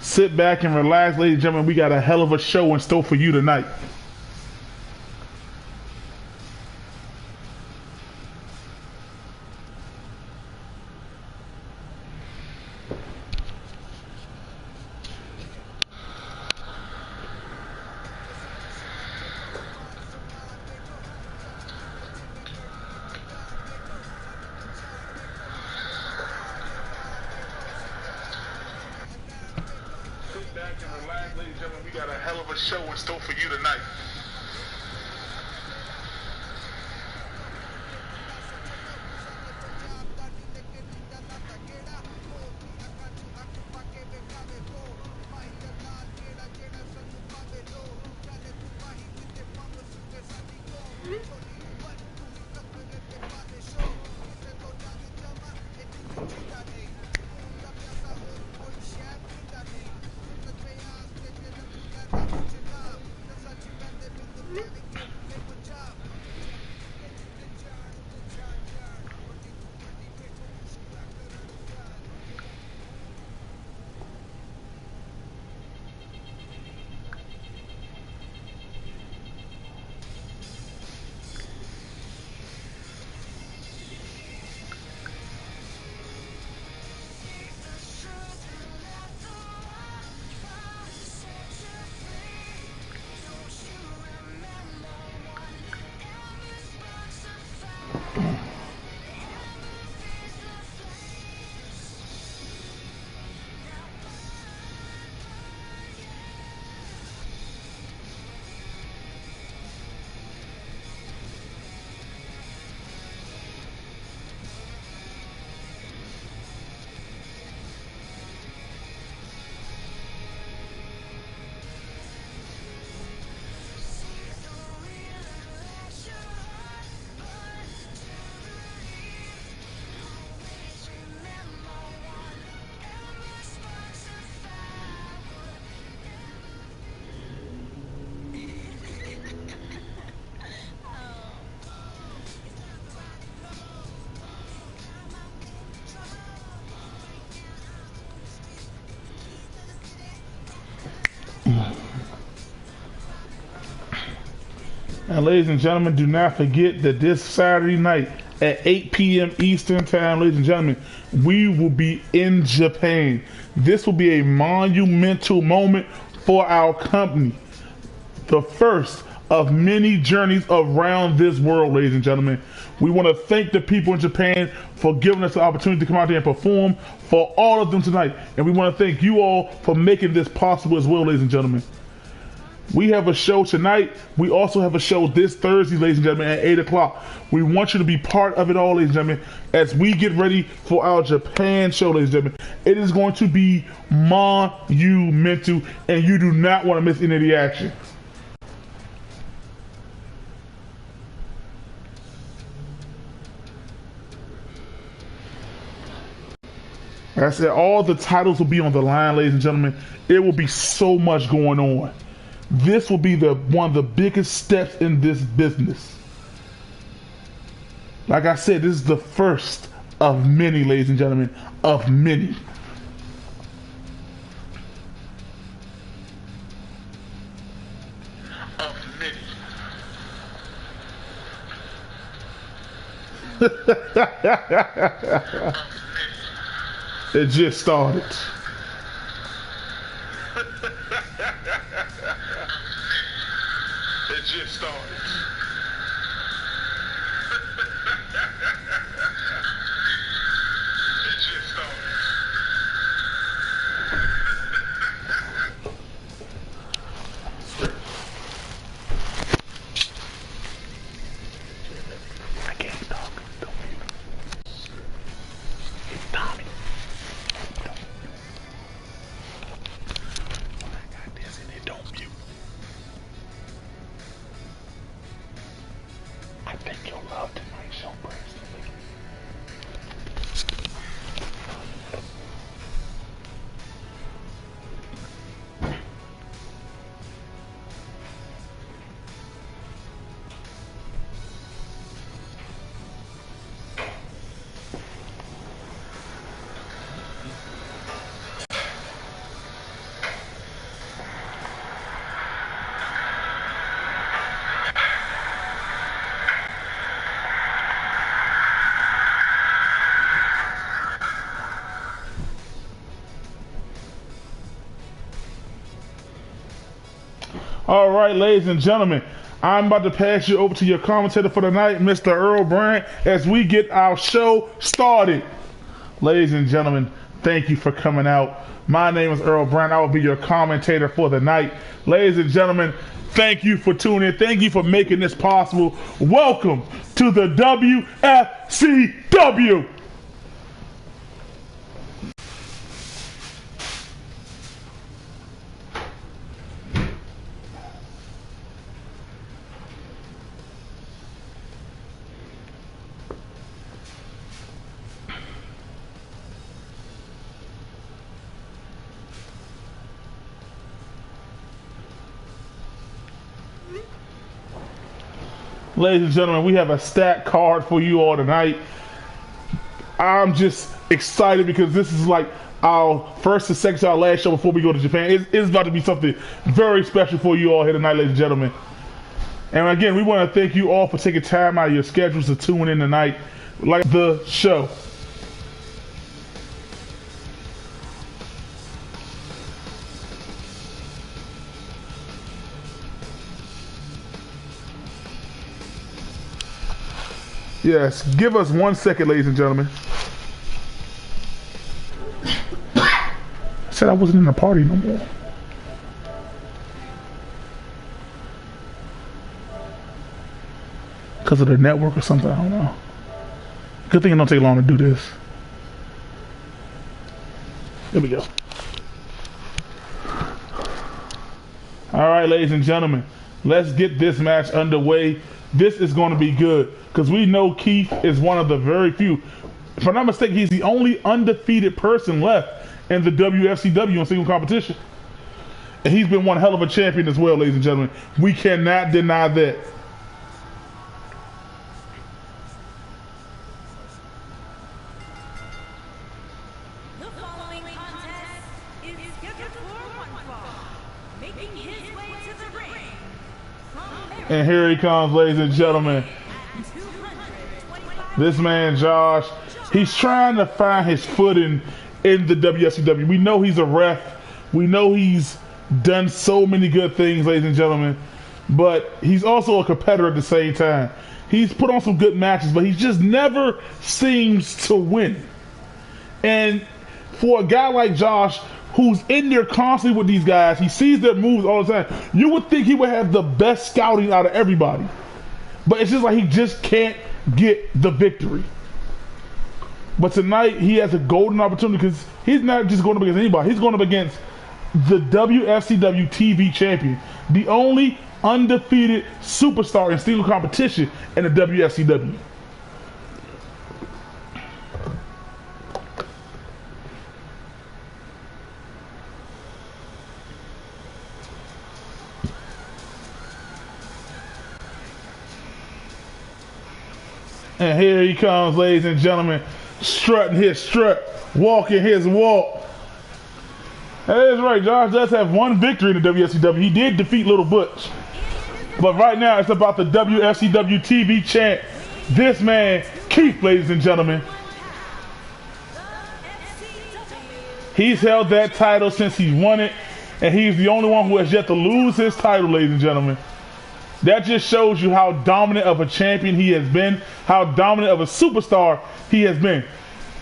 Sit back and relax, ladies and gentlemen. We got a hell of a show in store for you tonight. Sit back and relax, ladies and gentlemen. We got a hell of a show in store for you tonight. And ladies and gentlemen, do not forget that this Saturday night at 8 p.m. Eastern Time, ladies and gentlemen, we will be in Japan. This will be a monumental moment for our company. The first of many journeys around this world, ladies and gentlemen. We want to thank the people in Japan for giving us the opportunity to come out there and perform for all of them tonight. And we want to thank you all for making this possible as well, ladies and gentlemen. We have a show tonight. We also have a show this Thursday, ladies and gentlemen, at 8 o'clock. We want you to be part of it all, ladies and gentlemen, as we get ready for our Japan show, ladies and gentlemen. It is going to be monumental, and you do not want to miss any of the action. Like I said, all the titles will be on the line, ladies and gentlemen. It will be so much going on. This will be one of the biggest steps in this business. Like I said, this is the first of many, ladies and gentlemen, of many. Of many. It just started. It just started. It just started. I can't talk. Don't mute. It's Tommy. I got this and it don't mute. I think you'll love tonight's show, personally. All right, ladies and gentlemen, I'm about to pass you over to your commentator for the night, Mr. Earl Bryant, as we get our show started. Ladies and gentlemen, thank you for coming out. My name is Earl Bryant. I will be your commentator for the night. Ladies and gentlemen, thank you for tuning in. Thank you for making this possible. Welcome to the WFCW. Ladies and gentlemen, we have a stacked card for you all tonight. I'm just excited because this is like our first and second to our last show before we go to Japan. It's about to be something very special for you all here tonight, ladies and gentlemen. And again, we want to thank you all for taking time out of your schedules to tune in tonight, like the show. Yes, give us 1 second, ladies and gentlemen. I said I wasn't in the party no more. Because of the network or something, I don't know. Good thing it don't take long to do this. There we go. All right, ladies and gentlemen, let's get this match underway. This is going to be good because we know Keith is one of the very few. If I'm not mistaken, he's the only undefeated person left in the WFCW in single competition. And he's been one hell of a champion as well, ladies and gentlemen. We cannot deny that. The following contest is scheduled for one fall, making his way to the ring. And here he comes, ladies and gentlemen. This man, Josh, he's trying to find his footing in the WFCW. We know he's a ref. We know he's done so many good things, ladies and gentlemen. But he's also a competitor at the same time. He's put on some good matches, but he just never seems to win. And for a guy like Josh, who's in there constantly with these guys, he sees their moves all the time. You would think he would have the best scouting out of everybody. But it's just like he just can't get the victory. But tonight he has a golden opportunity because he's not just going up against anybody. He's going up against the WFCW TV champion, the only undefeated superstar in single competition in the WFCW. And here he comes, ladies and gentlemen, strutting his strut, walking his walk. That is right, Josh does have one victory in the WFCW. He did defeat Little Butch. But right now, it's about the WFCW TV champ, this man, Keith, ladies and gentlemen. He's held that title since he won it, and he's the only one who has yet to lose his title, ladies and gentlemen. That just shows you how dominant of a champion he has been, how dominant of a superstar he has been.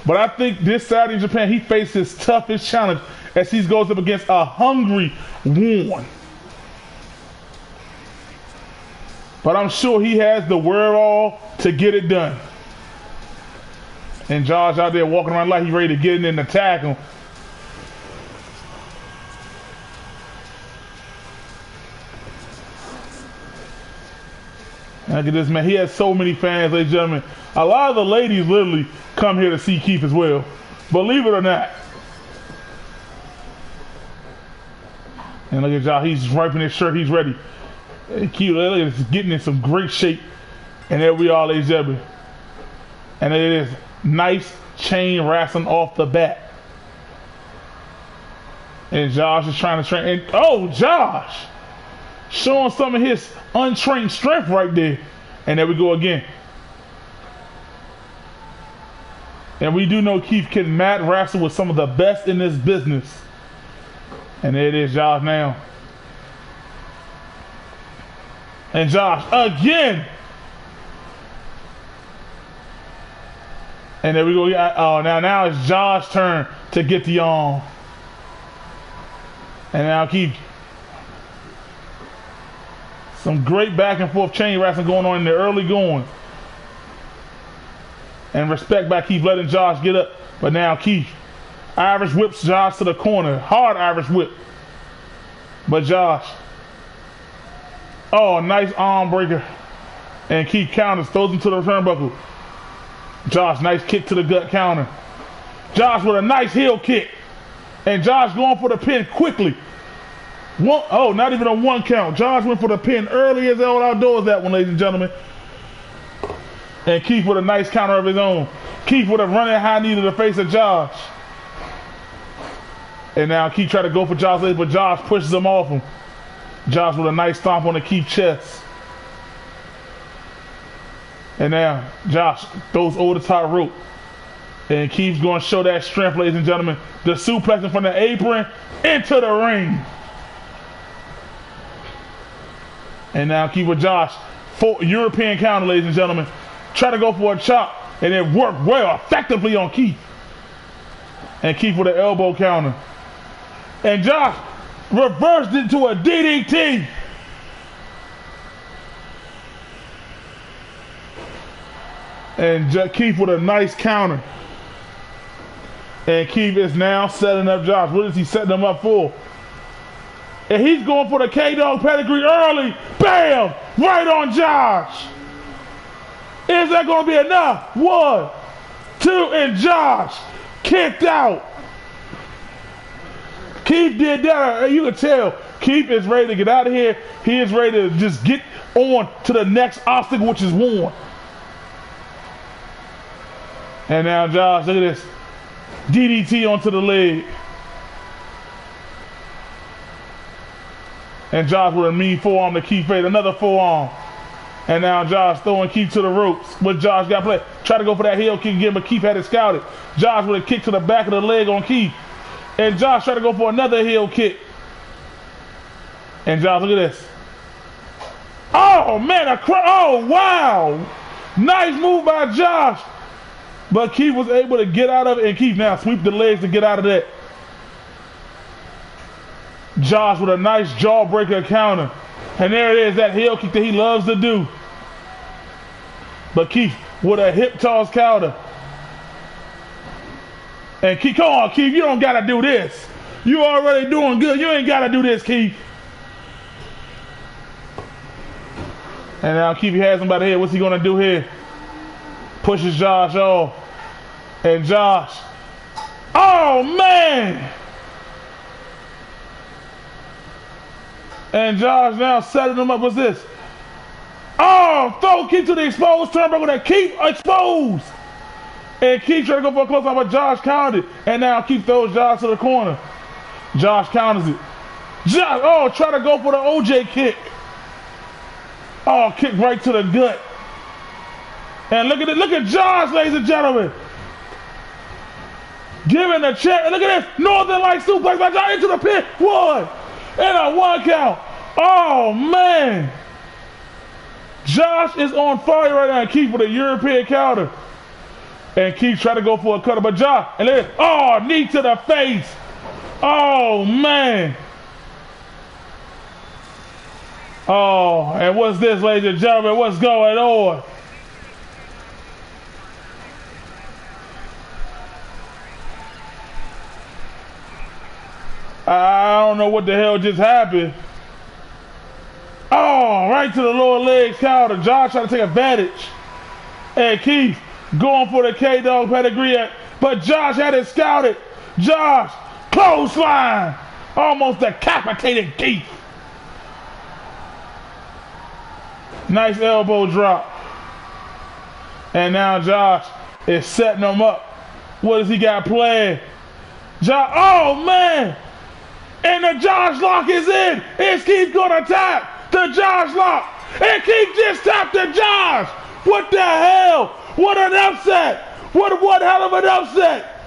But I think this Saturday in Japan, he faced his toughest challenge as he goes up against a hungry Warren. But I'm sure he has the wherewithal to get it done. And Josh out there walking around like he's ready to get in and attack him. Look at this man. He has so many fans, ladies and gentlemen. A lot of the ladies literally come here to see Keith as well. Believe it or not. And look at y'all. He's wiping his shirt. He's ready. And Keith, look at this, getting in some great shape. And there we are, ladies and gentlemen. And it is nice chain wrestling off the bat. And Josh is trying to train. And oh, Josh! Showing some of his untrained strength right there. And there we go again. And we do know Keith can mat wrestle with some of the best in this business. And there it is, Josh now. And Josh again. And there we go. Oh, now it's Josh's turn to get the arm. And now Keith. Some great back and forth chain wrestling going on in the early going. And respect by Keith letting Josh get up. But now Keith Irish whips Josh to the corner. Hard Irish whip. But Josh. Oh, nice arm breaker. And Keith counters, throws him to the turnbuckle. Josh, nice kick to the gut counter. Josh with a nice heel kick. And Josh going for the pin quickly. Not even a 1 count. Josh went for the pin early as hell outdoors that one, ladies and gentlemen. And Keith with a nice counter of his own. Keith with a running high knee to the face of Josh. And now Keith try to go for Josh later, but Josh pushes him off him. Josh with a nice stomp on the Keith chest. And now Josh throws over the top rope. And Keith's going to show that strength, ladies and gentlemen. The suplexing from the apron into the ring. And now Keith with Josh. European counter, ladies and gentlemen. Try to go for a chop. And it worked well, effectively on Keith. And Keith with an elbow counter. And Josh reversed it to a DDT. And Keith with a nice counter. And Keith is now setting up Josh. What is he setting him up for? And he's going for the K-Dog pedigree early. Bam! Right on Josh. Is that going to be enough? 1, 2, and Josh kicked out. Keith did that. You can tell Keith is ready to get out of here. He is ready to just get on to the next obstacle, which is one. And now Josh, look at this. DDT onto the leg. And Josh with a mean forearm to Keith fade. Another forearm. And now Josh throwing Keith to the ropes. But Josh got play. Try to go for that heel kick again, but Keith had it scouted. Josh with a kick to the back of the leg on Keith. And Josh tried to go for another heel kick. And Josh, look at this. Oh, man. Oh, wow. Nice move by Josh. But Keith was able to get out of it. And Keith now sweep the legs to get out of that. Josh with a nice jawbreaker counter. And there it is, that heel kick that he loves to do. But Keith with a hip toss counter. And Keith, come on, Keith, you don't got to do this. You already doing good. You ain't got to do this, Keith. And now Keith has him by the head. What's he going to do here? Pushes Josh off. And Josh. Oh, man. And Josh now setting him up. What's this? Oh, throw Keith to the exposed turnbuckle that Keith exposed. And Keith trying to go for a close up, but Josh countered. And now Keith throws Josh to the corner. Josh counters it. Josh, try to go for the OJ kick. Oh, kick right to the gut. And look at it. Look at Josh, ladies and gentlemen. Giving the check. And look at this. Northern Light suplex by Josh into the pin. 1. And a 1 count. Oh, man. Josh is on fire right now. And Keith with a European counter. And Keith trying to go for a cutter. But Josh, and then, knee to the face. Oh, man. Oh, and what's this, ladies and gentlemen? What's going on? I don't know what the hell just happened. Oh, right to the lower legs counter. Josh trying to take advantage. And Keith going for the K-Dog pedigree. But Josh had it scouted. Josh, clothesline. Almost decapitated Keith. Nice elbow drop. And now Josh is setting him up. What does he got planned? Josh, oh, man. And the Josh lock is in. Is Keith going to tap the Josh lock? And Keith just tapped the Josh. What the hell? What an upset. What hell of an upset.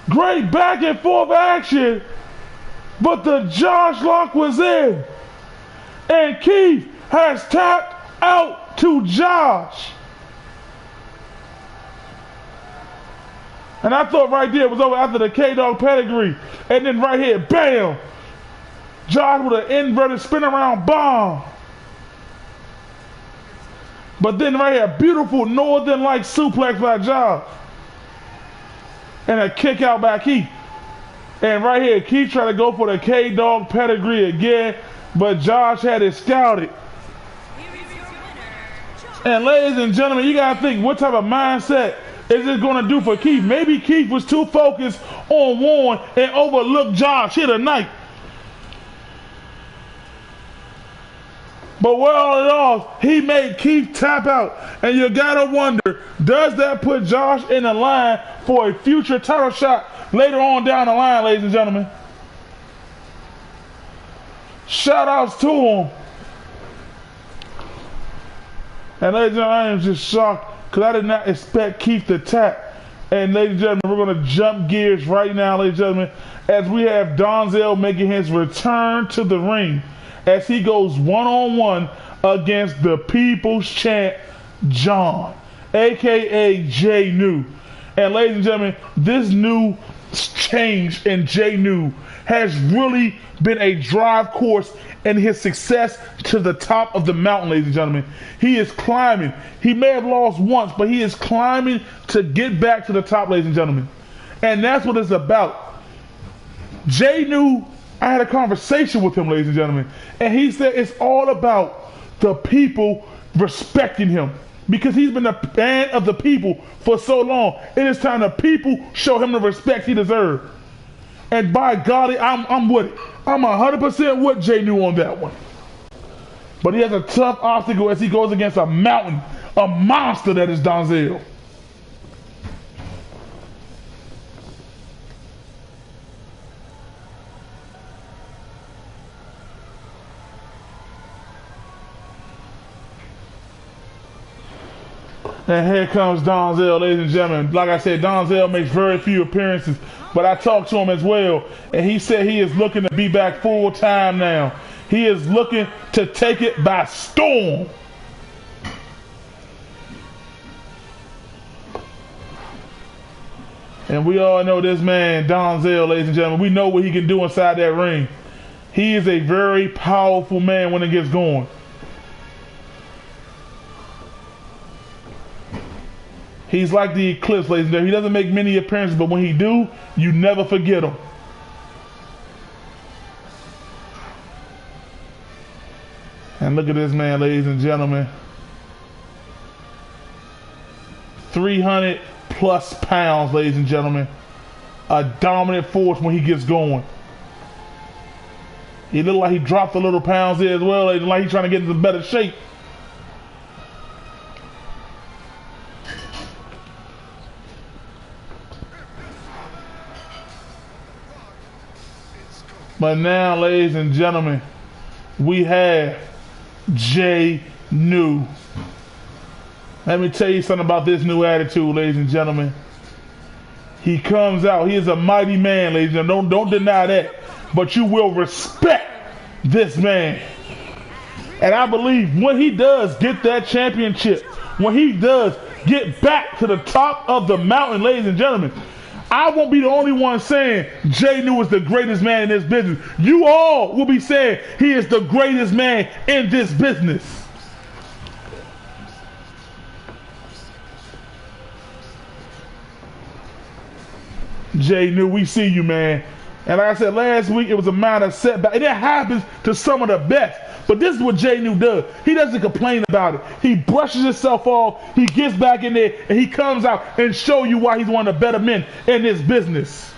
Great back and forth action. But the Josh lock was in. And Keith has tapped out to Josh. And I thought right there it was over after the K-Dog pedigree. And then right here, bam! Josh with an inverted spin around bomb. But then right here, beautiful northern-like suplex by Josh. And a kick out by Keith. And right here, Keith tried to go for the K-Dog pedigree again, but Josh had it scouted. And ladies and gentlemen, you gotta think, what type of mindset is it gonna do for Keith? Maybe Keith was too focused on Warren and overlooked Josh here tonight. But well in all, he made Keith tap out. And you gotta wonder, does that put Josh in the line for a future title shot later on down the line, ladies and gentlemen? Shout outs to him. And ladies and gentlemen, I am just shocked because I did not expect Keith to tap. And ladies and gentlemen, we're going to jump gears right now, ladies and gentlemen, as we have Donzel making his return to the ring as he goes one-on-one against the People's Champ, John, a.k.a. Jay New. And ladies and gentlemen, this new change in Jay New has really been a drive course in his success to the top of the mountain, ladies and gentlemen. He is climbing. He may have lost once, but he is climbing to get back to the top, ladies and gentlemen. And that's what it's about. Jay New, I had a conversation with him, ladies and gentlemen, and he said it's all about the people respecting him. Because he's been a man of the people for so long. It is time the people show him the respect he deserves. And by golly, I'm with it. I'm 100% with Jay New on that one. But he has a tough obstacle as he goes against a mountain, a monster that is Donzel. And here comes Donzel, ladies and gentlemen. Like I said, Donzel makes very few appearances, but I talked to him as well, and he said he is looking to be back full time now. He is looking to take it by storm. And we all know this man, Donzel, ladies and gentlemen. We know what he can do inside that ring. He is a very powerful man when it gets going. He's like the Eclipse, ladies and gentlemen. He doesn't make many appearances, but when he do, you never forget him. And look at this man, ladies and gentlemen. 300 plus pounds, ladies and gentlemen. A dominant force when he gets going. He looked like he dropped a little pounds there as well, like he's trying to get into better shape. But now, ladies and gentlemen, we have Jay New. Let me tell you something about this new attitude, ladies and gentlemen. He comes out. He is a mighty man, ladies and gentlemen. Don't deny that. But you will respect this man. And I believe when he does get that championship, when he does get back to the top of the mountain, ladies and gentlemen, I won't be the only one saying Jay New is the greatest man in this business. You all will be saying he is the greatest man in this business. Jay New, we see you, man. And like I said last week, it was a minor setback. And it happens to some of the best. But this is what Jay New does. He doesn't complain about it. He brushes himself off. He gets back in there and he comes out and show you why he's one of the better men in this business.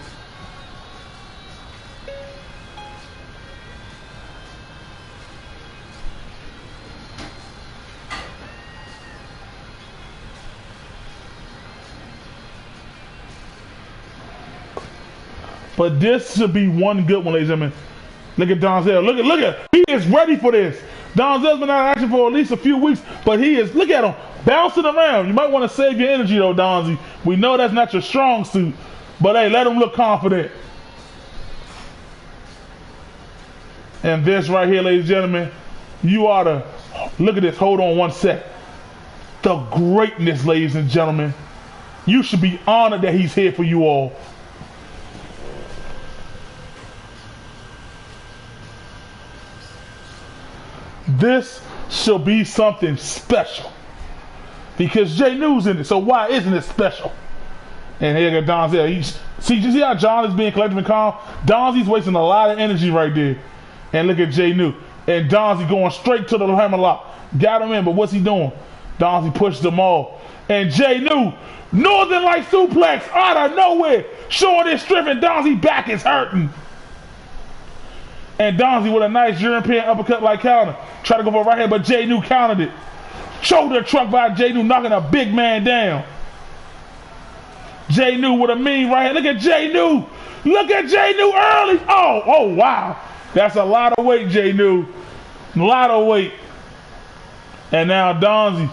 But this should be one good one, ladies and gentlemen. Look at Donzel. Look at. He is ready for this. Donzel's been out of action for at least a few weeks, but he is, look at him, bouncing around. You might want to save your energy though, Donzie. We know that's not your strong suit, but hey, let him look confident. And this right here, ladies and gentlemen, you ought to look at this. Hold on one sec. The greatness, ladies and gentlemen. You should be honored that he's here for you all. This shall be something special. Because Jay New's in it, so why isn't it special? And here got Donzel. See, you see how John is being collected and calm? Donzie's wasting a lot of energy right there. And look at Jay New. And Donzie going straight to the hammerlock. Got him in, but what's he doing? Donzie pushed them all. And Jay New, Northern Light suplex out of nowhere, showing his strength, and Donzie back is hurting. And Donzie with a nice European uppercut like counter. Try to go for right here, but Jay New countered it. Shoulder truck by Jay New, knocking a big man down. Jay New with a mean right hand. Look at Jay New. Look at Jay New early. Oh, wow. That's a lot of weight, Jay New. A lot of weight. And now Donzie,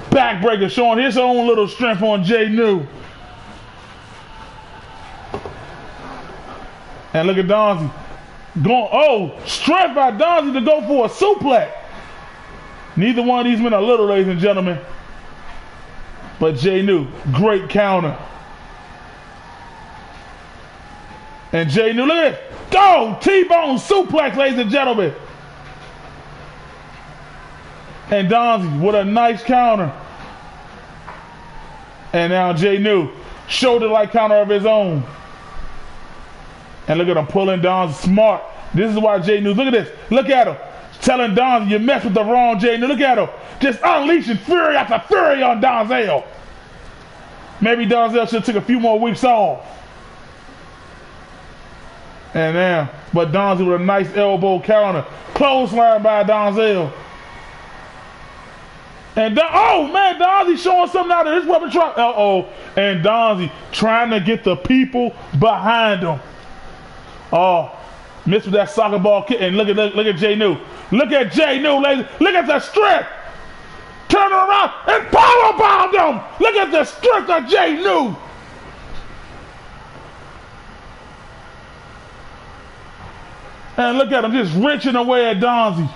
backbreaker, showing his own little strength on Jay New. And look at Donzie. Strength by Donzie to go for a suplex. Neither one of these men are little, ladies and gentlemen. But Jay New, great counter. And Jay New, look at this. Go! T-bone suplex, ladies and gentlemen. And Donzie with a nice counter. And now Jay New, shoulder-like counter of his own. And look at him pulling Donzie smart. This is why Jay New, look at this. Look at him. Telling Donzie you messed with the wrong Jay New. Look at him. Just unleashing fury after fury on Donzel. Maybe Donzel should have took a few more weeks off. And now, but Donzie with a nice elbow counter. Clothesline by Donzel. And Donzie showing something out of his weapon truck. And Donzie trying to get the people behind him. Missed with that soccer ball kick. And look at Jay New. Look at Jay New, ladies. Look at the strength. Turn around and powerbomb them. Look at the strength of Jay New. And look at him just wrenching away at Donzie.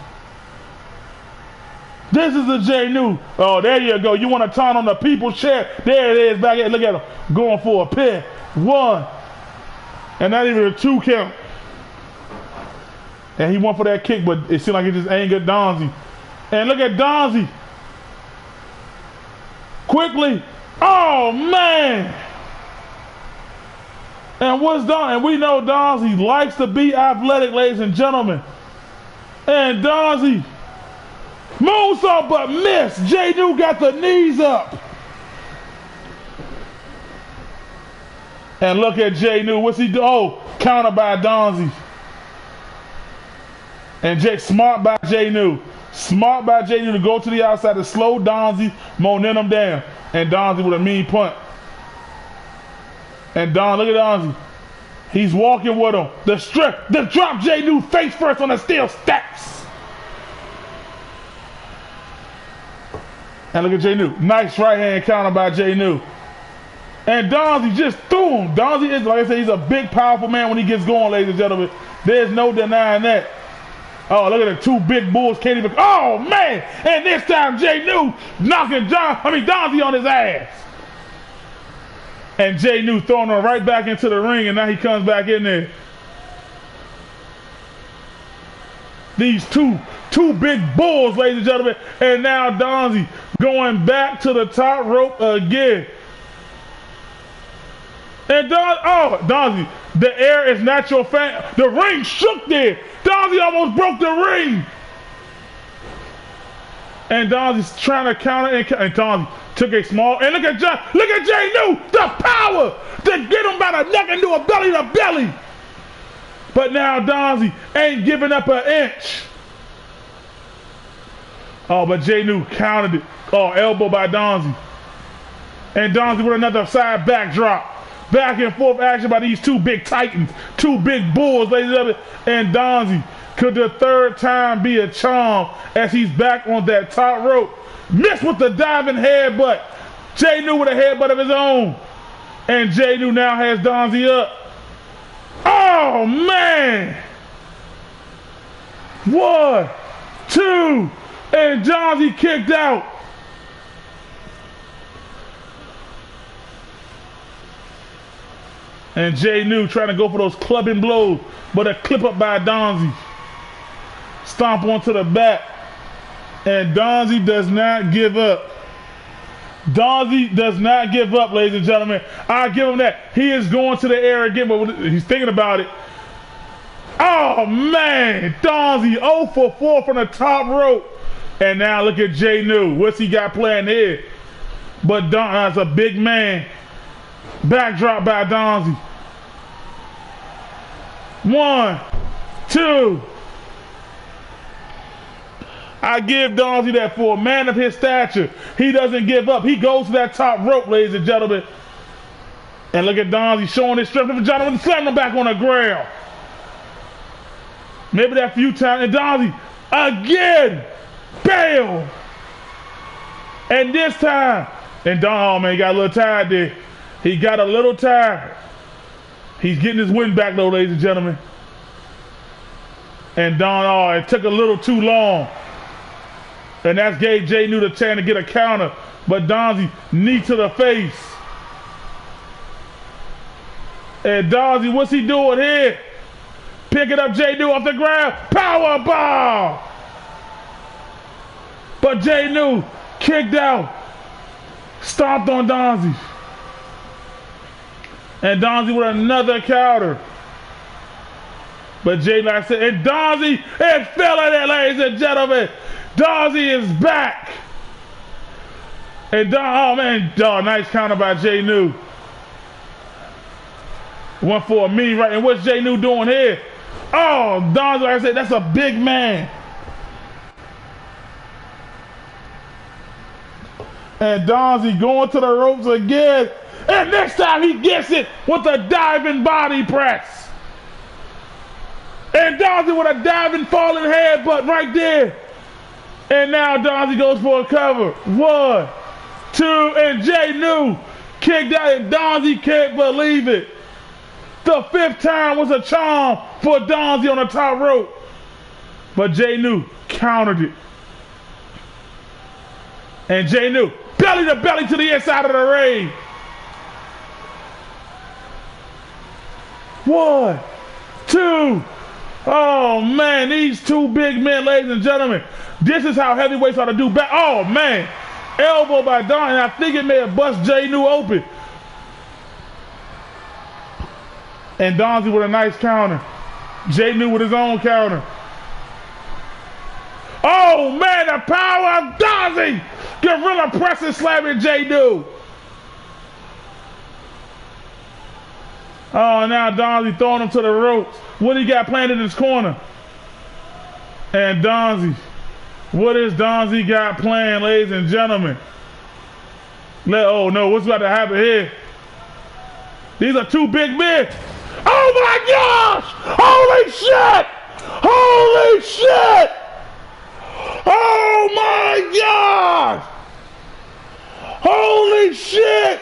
This is the Jay New. Oh, there you go. You want to turn on the people's chair? There it is back here. Look at him going for a pin. 1. And not even a 2 count. And he went for that kick, but it seemed like it just angered Donzie. And look at Donzie. Quickly. Oh, man. And what's done? And we know Donzie likes to be athletic, ladies and gentlemen. And Donzie moonsault, but missed. Jay New got the knees up. And look at Jay New. What's he do? Counter by Donzie. And smart by Jay New. Smart by Jay New to go to the outside to slow Donzie momentum down. And Donzie with a mean punt. And look at Donzie. He's walking with him. The drop Jay New face first on the steel steps. And look at Jay New. Nice right hand counter by Jay New. And Donzie just threw him. Donzie is, like I said, he's a big, powerful man when he gets going, ladies and gentlemen. There's no denying that. Look at the 2 big bulls. Can't even. Oh, man. And this time, Jay New knocking Donzie on his ass. And Jay New throwing him right back into the ring, and now he comes back in there. These two big bulls, ladies and gentlemen. And now Donzie going back to the top rope again. And Donzie, the air is not your fan. The ring shook there. Donzie almost broke the ring. And Donzie's trying to counter, and Donzie took a small, and look at Jay New, the power to get him by the neck and do a belly to belly. But now Donzie ain't giving up an inch. But Jay New countered it. Elbow by Donzie. And Donzie with another side backdrop. Back and forth action by these 2 big titans, 2 big bulls, ladies and gentlemen. And Donzie, could the 3rd time be a charm as he's back on that top rope? Missed with the diving headbutt. Jay New with a headbutt of his own. And Jay New now has Donzie up. Oh, man. 1, 2, and Johnsy kicked out. And Jay New trying to go for those clubbing blows, but a clip up by Donzie. Stomp onto the back. And Donzie does not give up. Donzie does not give up, ladies and gentlemen. I give him that. He is going to the air again, but he's thinking about it. Oh, man. Donzie 0 for 4 from the top rope. And now look at Jay New. What's he got planned here? But Donzie's a big man. Backdrop by Donzie. 1, 2. I give Donzie that for a man of his stature. He doesn't give up. He goes to that top rope, ladies and gentlemen. And look at Donzie showing his strength. Jonathan slamming him back on the ground. Maybe that few times. And Donzie again. Bam. And this time. And oh man, he got a little tired there. He got a little tired. He's getting his win back though, ladies and gentlemen. And it took a little too long. And that's gave Jay New the chance to get a counter. But Donzie, knee to the face. And Donzie, what's he doing here? Picking up Jay New off the ground. Power bomb! But Jay New kicked out. Stomped on Donzie. And Donzie with another counter. But Jay, like I said, and Donzie, it fell in it, ladies and gentlemen. Donzie is back. And nice counter by Jay New. Went for a mini right. And what's Jay New doing here? Oh, Donzie, like I said, that's a big man. And Donzie going to the ropes again. And next time he gets it with a diving body press. And Donzie with a diving falling headbutt right there. And now Donzie goes for a cover. 1, 2, and Jay New kicked out, and Donzie can't believe it. The 5th time was a charm for Donzie on the top rope. But Jay New countered it. And Jay New, belly to belly to the inside of the ring. 1, 2. Oh, man, these two big men, ladies and gentlemen. This is how heavyweights ought to do back. Oh, man. Elbow by Don, and I think it may have bust Jay New open. And Donzie with a nice counter. Jay New with his own counter. Oh, man, the power of Donzie. Gorilla pressing, slamming Jay New. Oh, now Donzie throwing him to the ropes. What he got planned in his corner? And Donzie. What is Donzie got planned, ladies and gentlemen? Oh, no, what's about to happen here? These are two big men. Oh, my gosh! Holy shit! Holy shit! Oh, my gosh! Holy shit!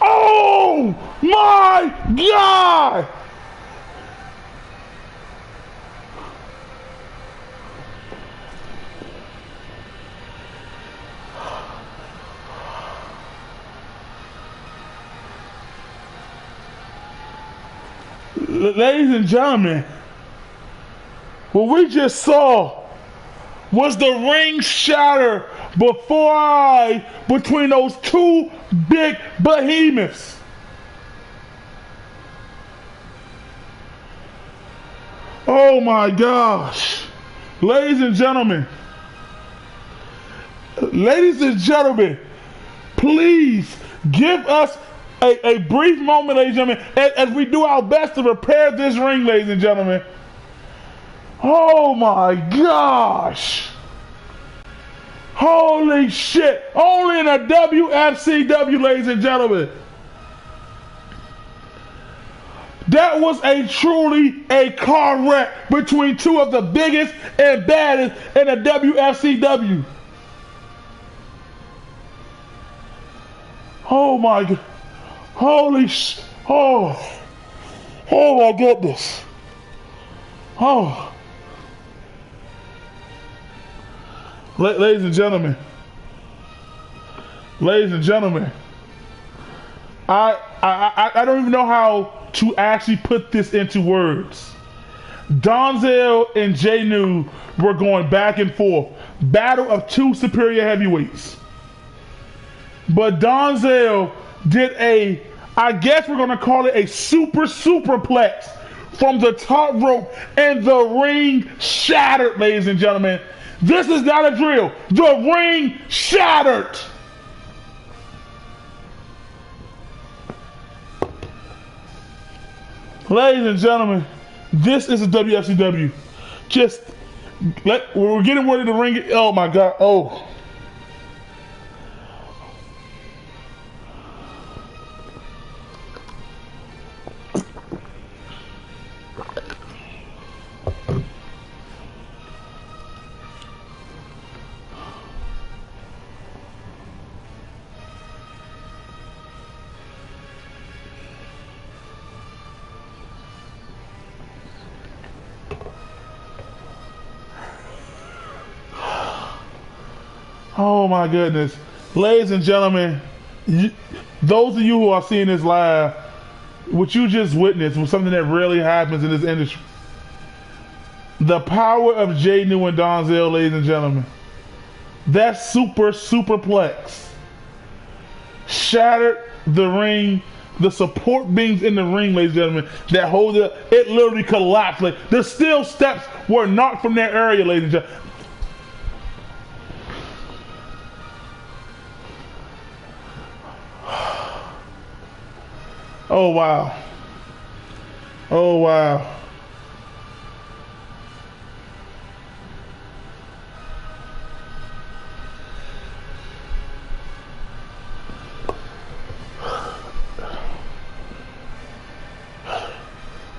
Oh my God! Ladies and gentlemen, what we just saw was the ring shatter between those two big behemoths. Oh my gosh. Ladies and gentlemen, please give us a brief moment, ladies and gentlemen, as we do our best to prepare this ring, ladies and gentlemen. Oh my gosh. Holy shit. Only in a WFCW, ladies and gentlemen. That was truly a car wreck between two of the biggest and baddest in the WFCW. Oh my God. Holy sh... Oh. Oh my goodness. Oh, ladies and gentlemen, ladies and gentlemen, I don't even know how to actually put this into words. Donzel and Jay New were going back and forth. Battle of two superior heavyweights. But Donzel did I guess we're going to call it a superplex from the top rope, and the ring shattered, ladies and gentlemen. This is not a drill. The ring shattered. Ladies and gentlemen, this is a WFCW. We're getting ready to ring it. Oh my God. Oh. Oh my goodness. Ladies and gentlemen, those of you who are seeing this live, what you just witnessed was something that rarely happens in this industry. The power of Jay New and Donzel, ladies and gentlemen. That superplex shattered the ring. The support beams in the ring, ladies and gentlemen, that hold it literally collapsed. Like, the steel steps were knocked from their area, ladies and gentlemen. Oh wow. Oh wow.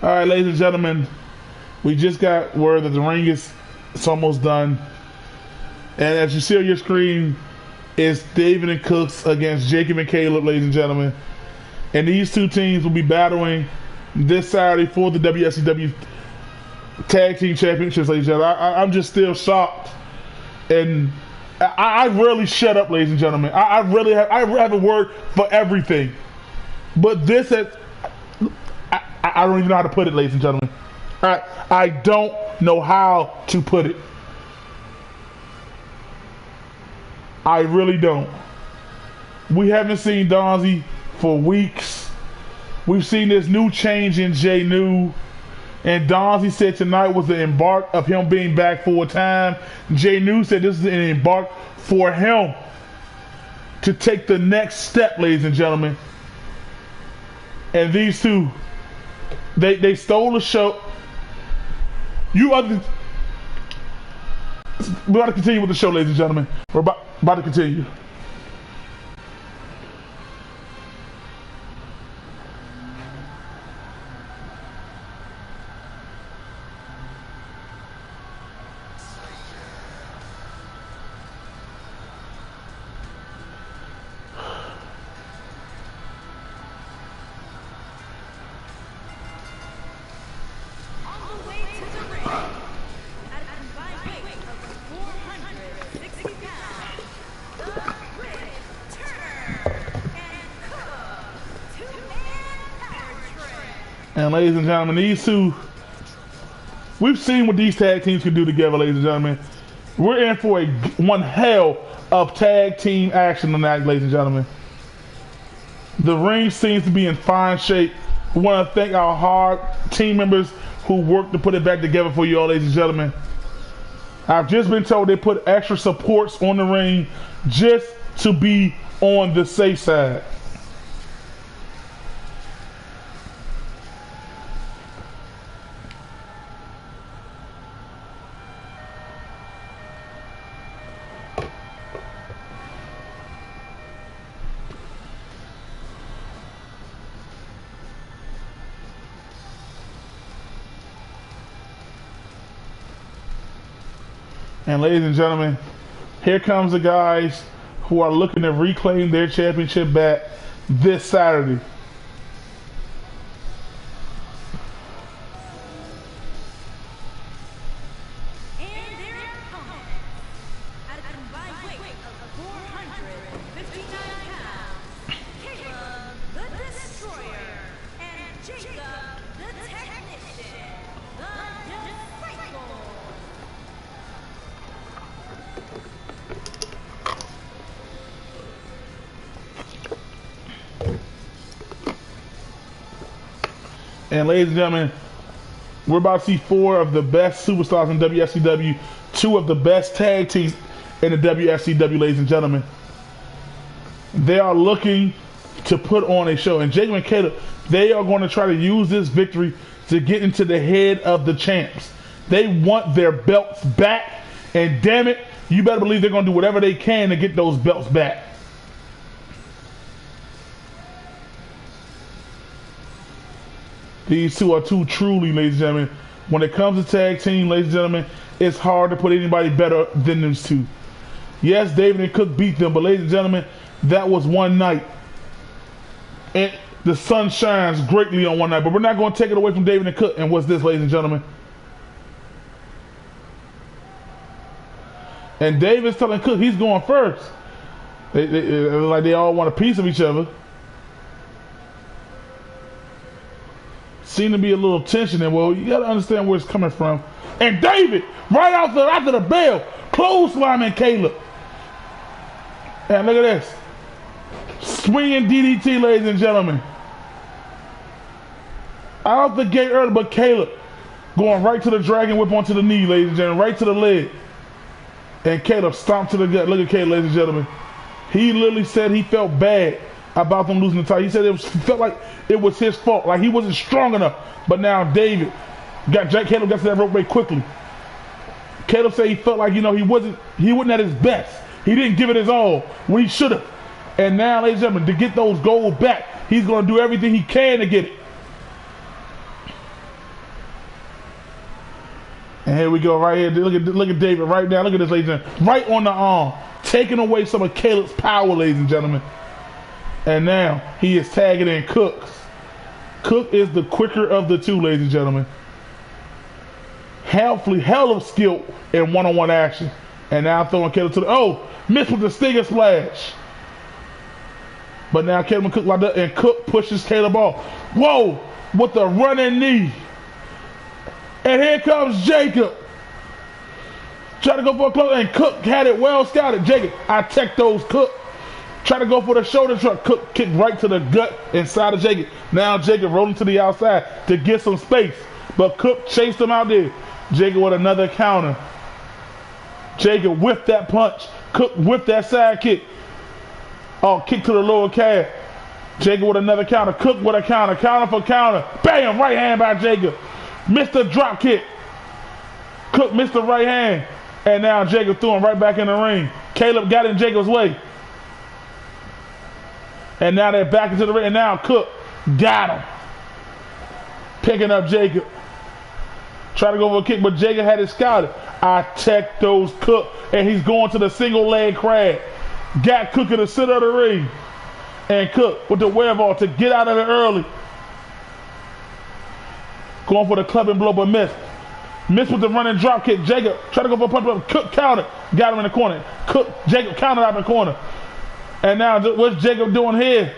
All right, ladies and gentlemen, we just got word that the ring it's almost done. And as you see on your screen, it's David and Cooks against Jacob and Caleb, ladies and gentlemen. And these two teams will be battling this Saturday for the WFCW Tag Team Championships, ladies and gentlemen. I'm just still shocked. And I rarely shut up, ladies and gentlemen. I have a word for everything. But this is, I don't even know how to put it, ladies and gentlemen. I don't know how to put it. I really don't. We haven't seen Donzie for weeks. We've seen this new change in Jay New, and Donzie said tonight was the embark of him being back full time. Jay New said this is an embark for him to take the next step, ladies and gentlemen. And these two, they stole the show. We're about to continue with the show, ladies and gentlemen. We're about to continue. And ladies and gentlemen, these two, we've seen what these tag teams can do together, ladies and gentlemen. We're in for one hell of tag team action tonight, ladies and gentlemen. The ring seems to be in fine shape. We want to thank our hard team members who worked to put it back together for you all, ladies and gentlemen. I've just been told they put extra supports on the ring just to be on the safe side. And ladies and gentlemen, here comes the guys who are looking to reclaim their championship back this Saturday. And ladies and gentlemen, we're about to see 4 of the best superstars in WFCW, 2 of the best tag teams in the WFCW, ladies and gentlemen. They are looking to put on a show. And Jacob and Caleb, they are going to try to use this victory to get into the head of the champs. They want their belts back. And damn it, you better believe they're going to do whatever they can to get those belts back. These two are two truly, ladies and gentlemen. When it comes to tag team, ladies and gentlemen, it's hard to put anybody better than these two. Yes, David and Cook beat them, but ladies and gentlemen, that was one night. And the sun shines greatly on one night, but we're not going to take it away from David and Cook. And what's this, ladies and gentlemen? And David's telling Cook he's going first. Like they all want a piece of each other. Seem to be a little tension there. Well, you got to understand where it's coming from. And David, right after the bell, clotheslining Caleb. And look at this. Swinging DDT, ladies and gentlemen. Out the gate early, but Caleb going right to the dragon whip onto the knee, ladies and gentlemen, right to the leg. And Caleb stomped to the gut. Look at Caleb, ladies and gentlemen. He literally said he felt bad about them losing the title. He said felt like it was his fault, like he wasn't strong enough. But now Caleb got to that rope break quickly. Caleb said he felt like, he wasn't at his best. He didn't give it his all when he should have. And now, ladies and gentlemen, to get those goals back, he's going to do everything he can to get it. And here we go, right here. Look at David right now. Look at this, ladies and gentlemen. Right on the arm. Taking away some of Caleb's power, ladies and gentlemen. And now he is tagging in Cook. Cook is the quicker of the two, ladies and gentlemen. Hell of skill in one-on-one action. And now throwing Caleb to the... missed with the Stinger Splash. But now Caleb and Cook like that, and Cook pushes Caleb off. Whoa! With the running knee. And here comes Jacob. Try to go for a close, and Cook had it well scouted. Jacob, I tech those Cook. Try to go for the shoulder truck. Cook kicked right to the gut inside of Jacob. Now Jacob rolling to the outside to get some space. But Cook chased him out there. Jacob with another counter. Jacob whipped that punch. Cook whipped that side kick. Kick to the lower calf. Jacob with another counter. Cook with a counter. Counter for counter. Bam! Right hand by Jacob. Missed the drop kick. Cook missed the right hand. And now Jacob threw him right back in the ring. Caleb got in Jacob's way. And now they're back into the ring. And now Cook got him. Picking up Jacob. Try to go for a kick, but Jacob had it scouted. I tech those Cook. And he's going to the single leg crab. Got Cook in the center of the ring. And Cook with the wherewithal to get out of it early. Going for the clubbing blow, but missed. Missed with the running drop kick. Jacob try to go for a punch, but Cook counter. Got him in the corner. Jacob countered out in the corner. And now what's Jacob doing here?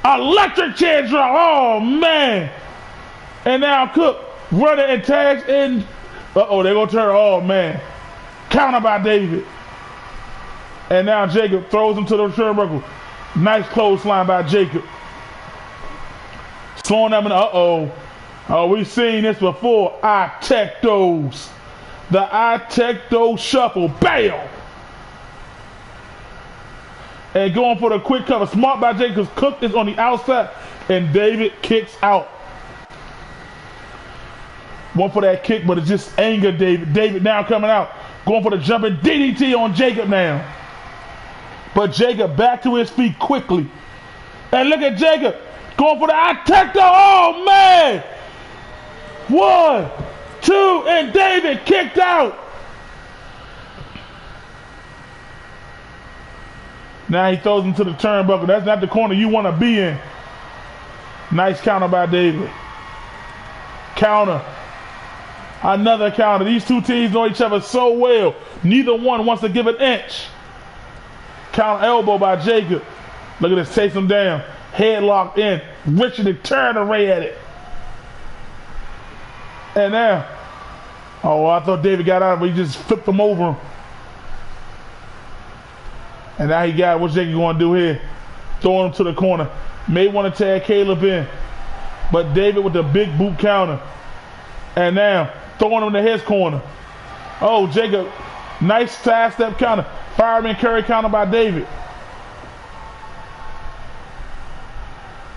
Electric chair drop. Oh, man. And now Cook running and tags in. They're going to turn. Oh, man. Counter by David. And now Jacob throws him to the turnbuckle. Nice clothesline by Jacob. Slowing them in. We've seen this before. I tech those. The I tech those shuffle. Bam! And going for the quick cover. Smart by Jacob because Cook is on the outside. And David kicks out. One for that kick, but it just angered David. David now coming out. Going for the jumping DDT on Jacob now. But Jacob back to his feet quickly. And look at Jacob. Going for the attack. Oh, man. 1, 2, and David kicked out. Now he throws him to the turnbuckle. That's not the corner you want to be in. Nice counter by David. Counter. Another counter. These two teams know each other so well. Neither one wants to give an inch. Counter elbow by Jacob. Look at this. Takes him down. Headlock in. Richard turned away at it. And now. I thought David got out, but he just flipped him over him. And now he got what's Jacob going to do here. Throwing him to the corner. May want to tag Caleb in. But David with the big boot counter. And now throwing him to his corner. Oh, Jacob, nice side step counter. Fireman carry counter by David.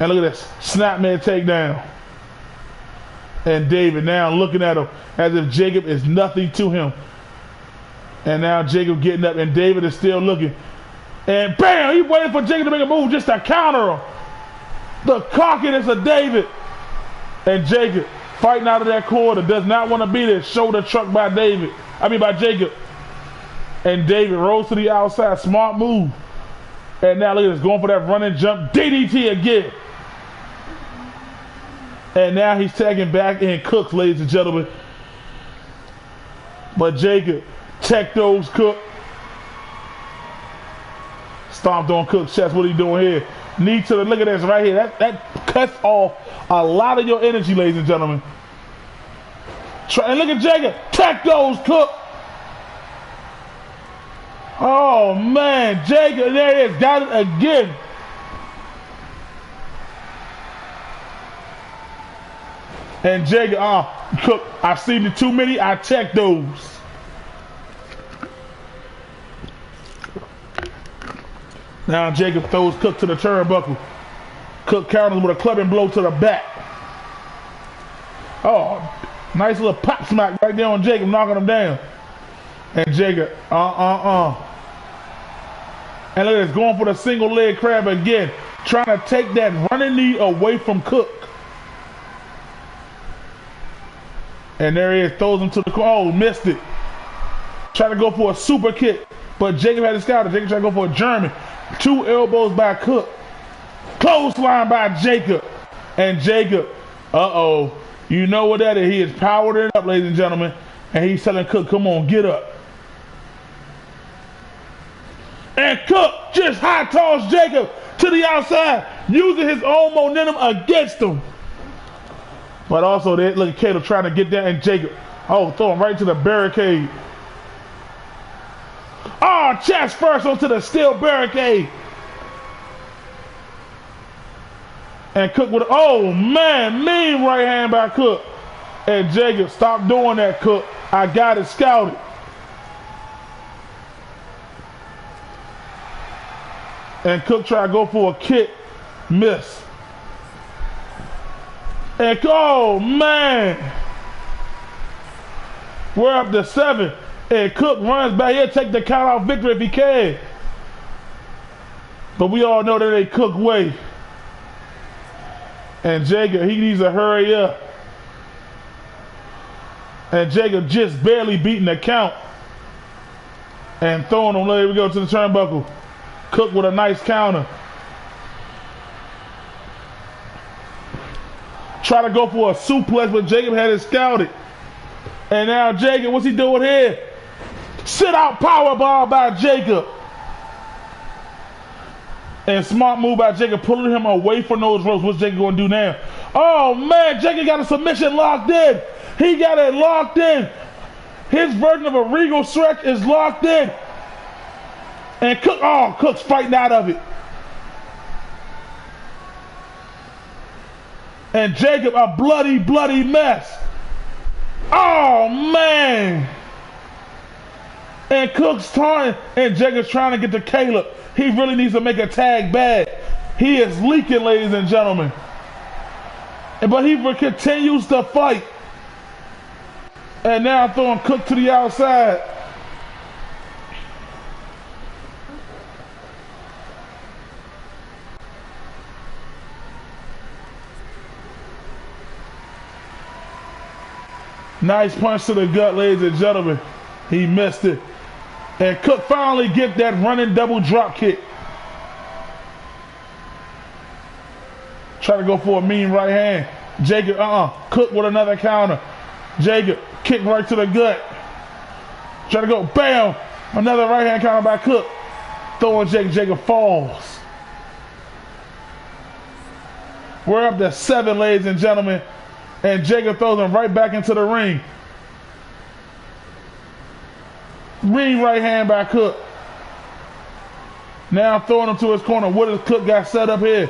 And look at this, snapman takedown. And David now looking at him as if Jacob is nothing to him. And now Jacob getting up and David is still looking. And bam, he waiting for Jacob to make a move just to counter him. The cockiness of David. And Jacob fighting out of that corner, does not want to be there. Shoulder truck by Jacob. And David rolls to the outside, smart move. And now look at this, going for that running jump, DDT again. And now he's tagging back in Cooks, ladies and gentlemen. But Jacob check those Cook. Stomped on Cook's chest. What are you doing here? Knee to the, look at this right here. That cuts off a lot of your energy, ladies and gentlemen. And look at Jacob. Check those Cook. Oh man, Jacob, there he is. Got it again. And Jacob, Cook, I've seen it too many, I checked those. Now Jacob throws Cook to the turnbuckle. Cook counters with a clubbing blow to the back. Oh, nice little pop smack right there on Jacob, knocking him down. And Jacob, And look at this, going for the single leg crab again. Trying to take that running knee away from Cook. And there he is, throws him to the corner. Oh, missed it. Trying to go for a super kick. But Jacob had his scouter. Jacob tried to go for a German. 2 elbows by Cook. Clothesline by Jacob. And Jacob, you know what that is. He is powered it up, ladies and gentlemen. And he's telling Cook, come on, get up. And Cook just high toss Jacob to the outside, using his own momentum against him. But also, they look at Caleb trying to get there, and Jacob, throw him right to the barricade. Chest first onto the steel barricade. And Cook with, mean right hand by Cook. And Jacob, stop doing that, Cook. I got it scouted. And Cook tried to go for a kick. Miss. And we're up to 7. And Cook runs back here, take the count out victory if he can. But we all know that ain't Cook way. And Jacob, he needs to hurry up. And Jacob just barely beating the count. And throwing him, there we go, to the turnbuckle. Cook with a nice counter. Try to go for a suplex, but Jacob had it scouted. And now Jacob, what's he doing here? Sit out powerbomb by Jacob. And smart move by Jacob, pulling him away from those ropes. What's Jacob going to do now? Oh man, Jacob got a submission locked in. He got it locked in. His version of a regal stretch is locked in. And Cook, Cook's fighting out of it. And Jacob, a bloody, bloody mess. Oh, man. And Cook's taunting, and Jacob's trying to get to Caleb. He really needs to make a tag bad. He is leaking, ladies and gentlemen. But he continues to fight. And now throwing Cook to the outside. Nice punch to the gut, ladies and gentlemen. He missed it. And Cook finally get that running double drop kick. Try to go for a mean right hand. Jacob, Cook with another counter. Jacob, kick right to the gut. Try to go, bam. Another right hand counter by Cook. Throwing Jacob. Jacob falls. We're up to 7, ladies and gentlemen. And Jacob throws him right back into the ring. Ring right hand by Cook. Now throwing him to his corner. What does Cook got set up here?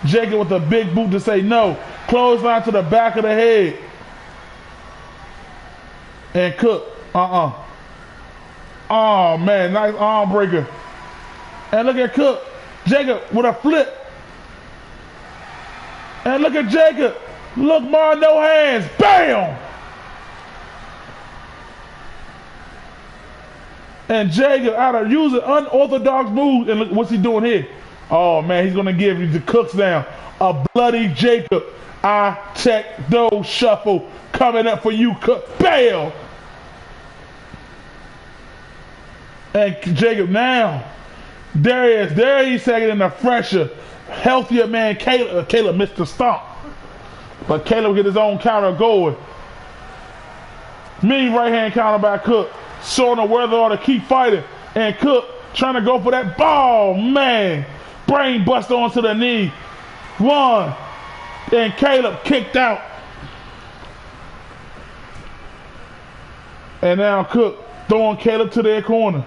Jacob with a big boot to say no. Clothesline to the back of the head. And Cook. Oh, man. Nice arm breaker. And look at Cook. Jacob with a flip. And look at Jacob. Look, Mar, no hands. Bam! And Jacob out of using unorthodox moves. And look, what's he doing here? Oh, man, he's going to give you the Cooks down. A bloody Jacob. I check those shuffle coming up for you, Cook. Bam! And Jacob now. There he is. There he's taking in the fresher, healthier man, Caleb. Caleb missed the stomp. But Caleb get his own counter going. Mean right hand counter by Cook. Showing the wherewithal to keep fighting. And Cook trying to go for that ball. Man. Brain buster onto the knee. One. And Caleb kicked out. And now Cook throwing Caleb to their corner.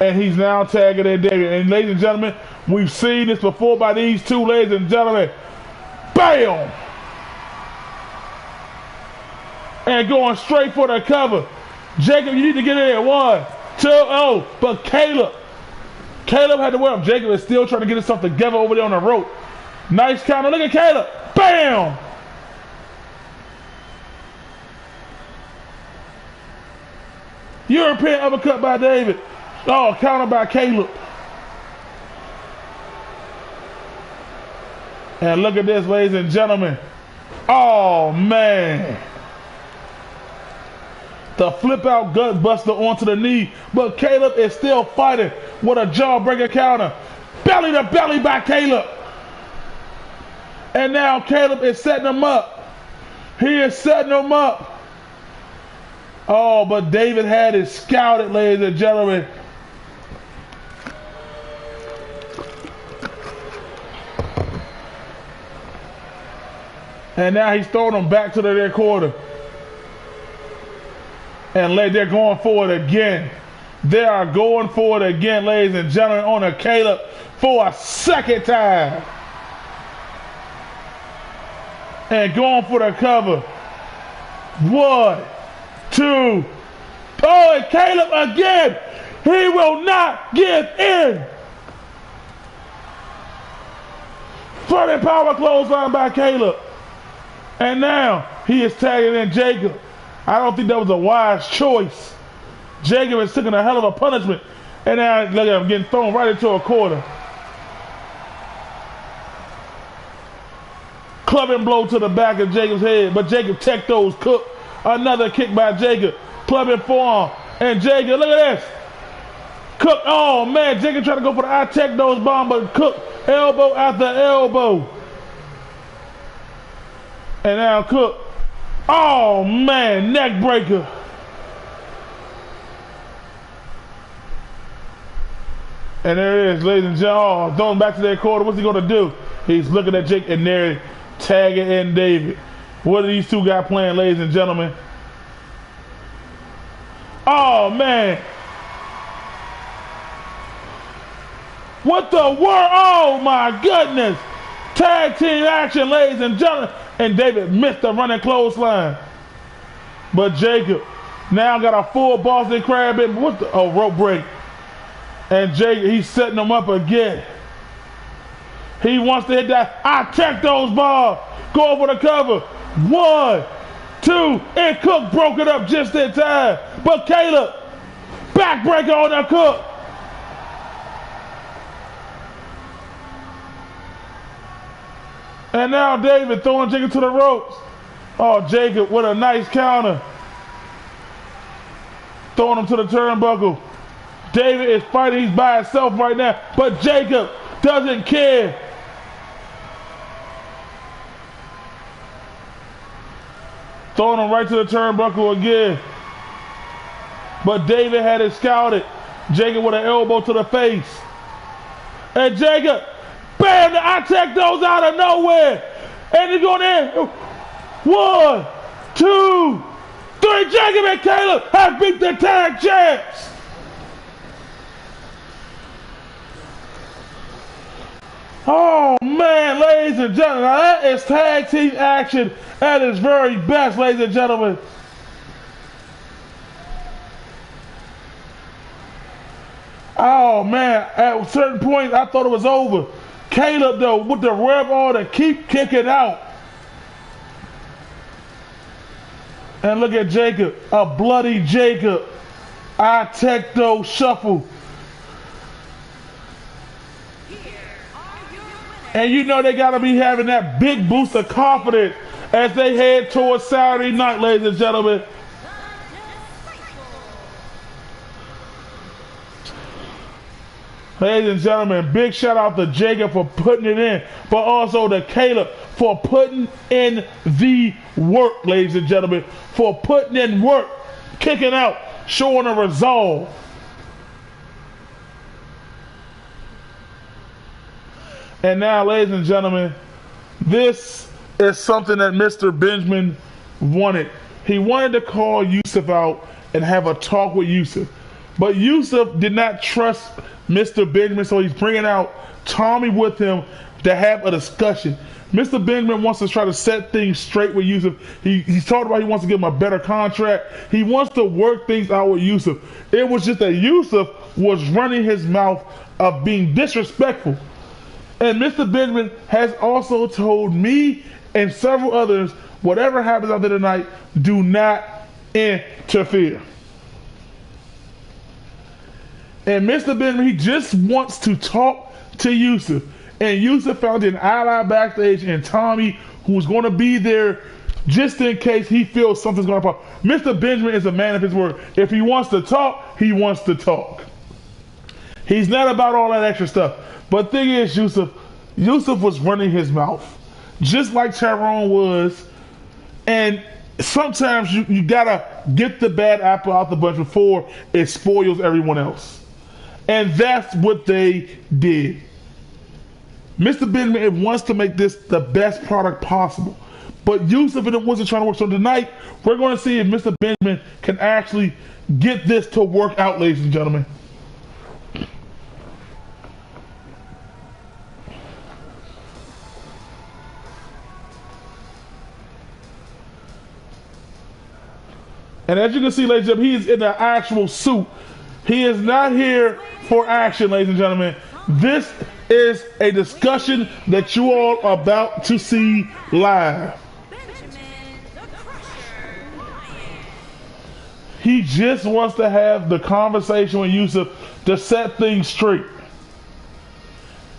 And he's now tagging in David. And ladies and gentlemen, we've seen this before by these two, ladies and gentlemen. Bam! And going straight for the cover. Jacob, you need to get in there. 1, 2, oh. But Caleb had to wear up. Jacob is still trying to get himself together over there on the rope. Nice counter. Look at Caleb. Bam! European uppercut by David. Oh, counter by Caleb. And look at this, ladies and gentlemen. Oh, man. The flip out gut buster onto the knee. But Caleb is still fighting with a jawbreaker counter. Belly to belly by Caleb. And now Caleb is setting him up. He is setting him up. Oh, but David had it scouted, ladies and gentlemen. And now he's throwing them back to their quarter. And they're going for it again. They are going for it again, ladies and gentlemen, on a Caleb for a second time. And going for the cover. 1, 2. Oh, and Caleb again. He will not give in. Front power clothesline by Caleb. And now he is tagging in Jacob. I don't think that was a wise choice. Jacob is taking a hell of a punishment. And now look at him getting thrown right into a quarter. Clubbing blow to the back of Jacob's head. But Jacob tech those. Cook. Another kick by Jacob. Clubbing forearm. And Jacob, look at this. Cook. Oh, man. Jacob trying to go for the I tech those bomb. But Cook. Elbow after elbow. And now Cook. Oh, man. Neck breaker. And there it is, ladies and gentlemen. Oh, throwing back to their quarter. What's he going to do? He's looking at Jake and there tagging in David. What are these two guys playing, ladies and gentlemen? Oh, man. What the world? Oh, my goodness. Tag team action, ladies and gentlemen. And David missed the running clothesline. But Jacob now got a full Boston Crab in. What the? Oh, rope break. And Jacob, he's setting them up again. He wants to hit that. I check those balls. Go for the cover. 1, 2. And Cook broke it up just in time. But Caleb, backbreaker on that Cook. And now David throwing Jacob to the ropes. Oh, Jacob with a nice counter. Throwing him to the turnbuckle. David is fighting. He's by himself right now. But Jacob doesn't care. Throwing him right to the turnbuckle again. But David had it scouted. Jacob with an elbow to the face. And Jacob, bam, I checked those out of nowhere. And he's going in. 1, 2, 3. Jacob and Caleb have beat the tag champs. Oh, man, ladies and gentlemen, now that is tag team action at its very best, ladies and gentlemen. Oh man, at certain points I thought it was over. Caleb though with the rev on to keep kicking out. And look at Jacob, a bloody Jacob. I-Tech-Do shuffle. And you know they got to be having that big boost of confidence as they head towards Saturday night, ladies and gentlemen. Ladies and gentlemen, big shout out to Jacob for putting it in, but also to Caleb for putting in the work, ladies and gentlemen, for putting in work, kicking out, showing a resolve. And now, ladies and gentlemen, this is something that Mr. Benjamin wanted. He wanted to call Yusuf out and have a talk with Yusuf. But Yusuf did not trust Mr. Benjamin, so he's bringing out Tommy with him to have a discussion. Mr. Benjamin wants to try to set things straight with Yusuf. He's talked about he wants to give him a better contract. He wants to work things out with Yusuf. It was just that Yusuf was running his mouth of being disrespectful. And Mr. Benjamin has also told me and several others, whatever happens out there tonight, do not interfere. And Mr. Benjamin, he just wants to talk to Yusuf. And Yusuf found an ally backstage and Tommy, who's going to be there just in case he feels something's going to pop. Mr. Benjamin is a man of his word. If he wants to talk, he wants to talk. He's not about all that extra stuff. But thing is, Yusuf was running his mouth, just like Tyrone was. And sometimes you gotta get the bad apple out the bunch before it spoils everyone else. And that's what they did. Mr. Benjamin wants to make this the best product possible. But Yusuf wasn't trying to work. So tonight, we're going to see if Mr. Benjamin can actually get this to work out, ladies and gentlemen. And as you can see, ladies and gentlemen, he's in an actual suit. He is not here for action, ladies and gentlemen. This is a discussion that you all are about to see live. He just wants to have the conversation with Yusuf to set things straight.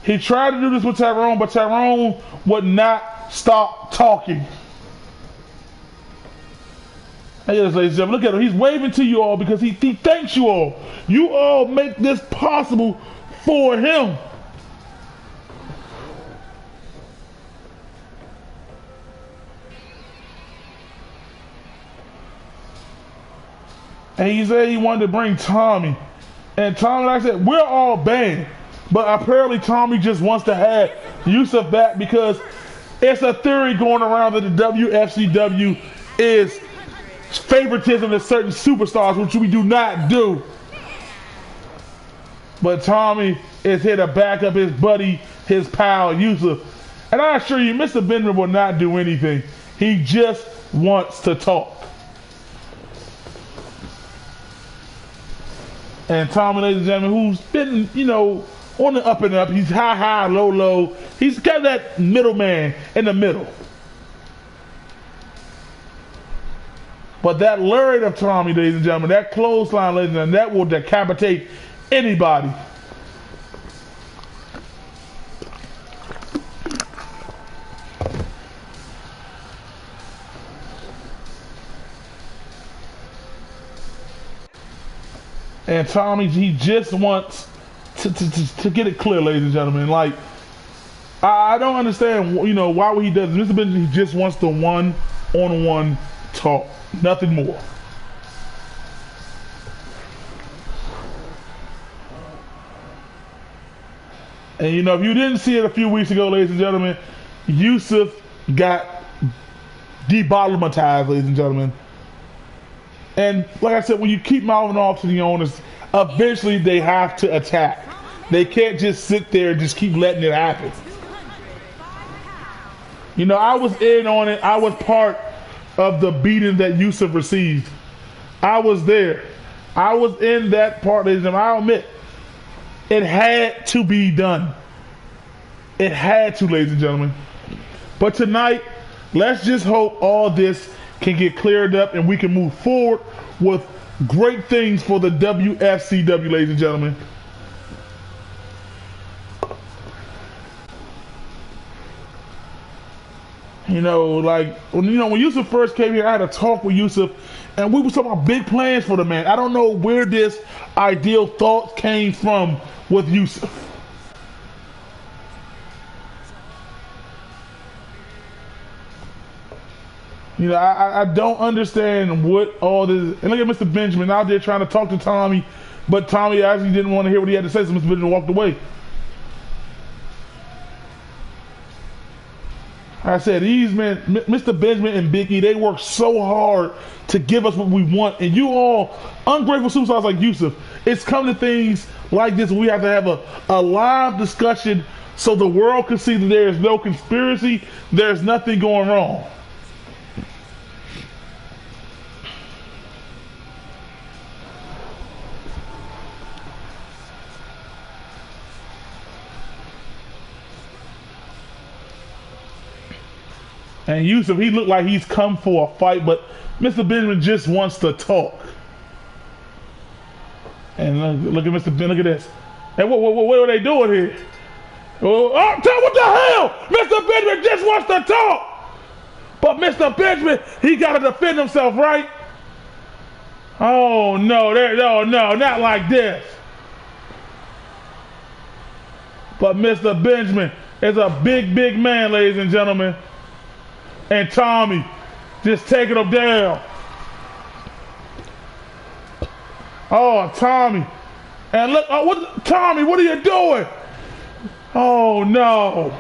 He tried to do this with Tyrone, but Tyrone would not stop talking. And yes, ladies and gentlemen, look at him. He's waving to you all because he thanks you all. You all make this possible for him. And he said he wanted to bring Tommy. And Tommy, like I said, we're all banned. But apparently Tommy just wants to have Yusuf back because it's a theory going around that the Wfcw is favoritism to certain superstars, which we do not do. But Tommy is here to back up his buddy, his pal, Yusuf. And I assure you, Mr. Benjamin will not do anything. He just wants to talk. And Tommy, ladies and gentlemen, who's been, on the up and up. He's high, high, low, low. He's got that middleman in the middle. But that lariat of Tommy, ladies and gentlemen, that clothesline, ladies and gentlemen, that will decapitate anybody. And Tommy, he just wants to get it clear, ladies and gentlemen. Like, I don't understand, why he does this. Mr. Benjamin, he just wants the one-on-one talk. Nothing more. And if you didn't see it a few weeks ago, ladies and gentlemen, Yusuf got debottomatized, ladies and gentlemen. And like I said, when you keep mouthing off to the owners, eventually they have to attack. They can't just sit there and just keep letting it happen. You know, I was in on it. I was part of the beating that Yusuf received. I was there. I was in that part, ladies and gentlemen. I'll admit, it had to be done. It had to, ladies and gentlemen. But tonight, let's just hope all this can get cleared up and we can move forward with great things for the WFCW, ladies and gentlemen. You know, like when Yusuf first came here, I had a talk with Yusuf, and we were talking about big plans for the man. I don't know where this ideal thought came from with Yusuf. You know, I don't understand what all this. And look at Mr. Benjamin out there trying to talk to Tommy, but Tommy actually didn't want to hear what he had to say, so Mr. Benjamin walked away. I said, these men, Mr. Benjamin and Big E, they work so hard to give us what we want. And you all, ungrateful superstars like Yusuf, it's come to things like this. We have to have a live discussion so the world can see that there is no conspiracy, there's nothing going wrong. And Yusuf, he looked like he's come for a fight, but Mr. Benjamin just wants to talk. And look at Mr. Ben, look at this. And what are they doing here? Oh, what the hell? Mr. Benjamin just wants to talk. But Mr. Benjamin, he got to defend himself, right? Oh, no, no, not like this. But Mr. Benjamin is a big man, ladies and gentlemen. And Tommy just taking him down. Oh, Tommy. And look, Tommy, what are you doing? Oh, no.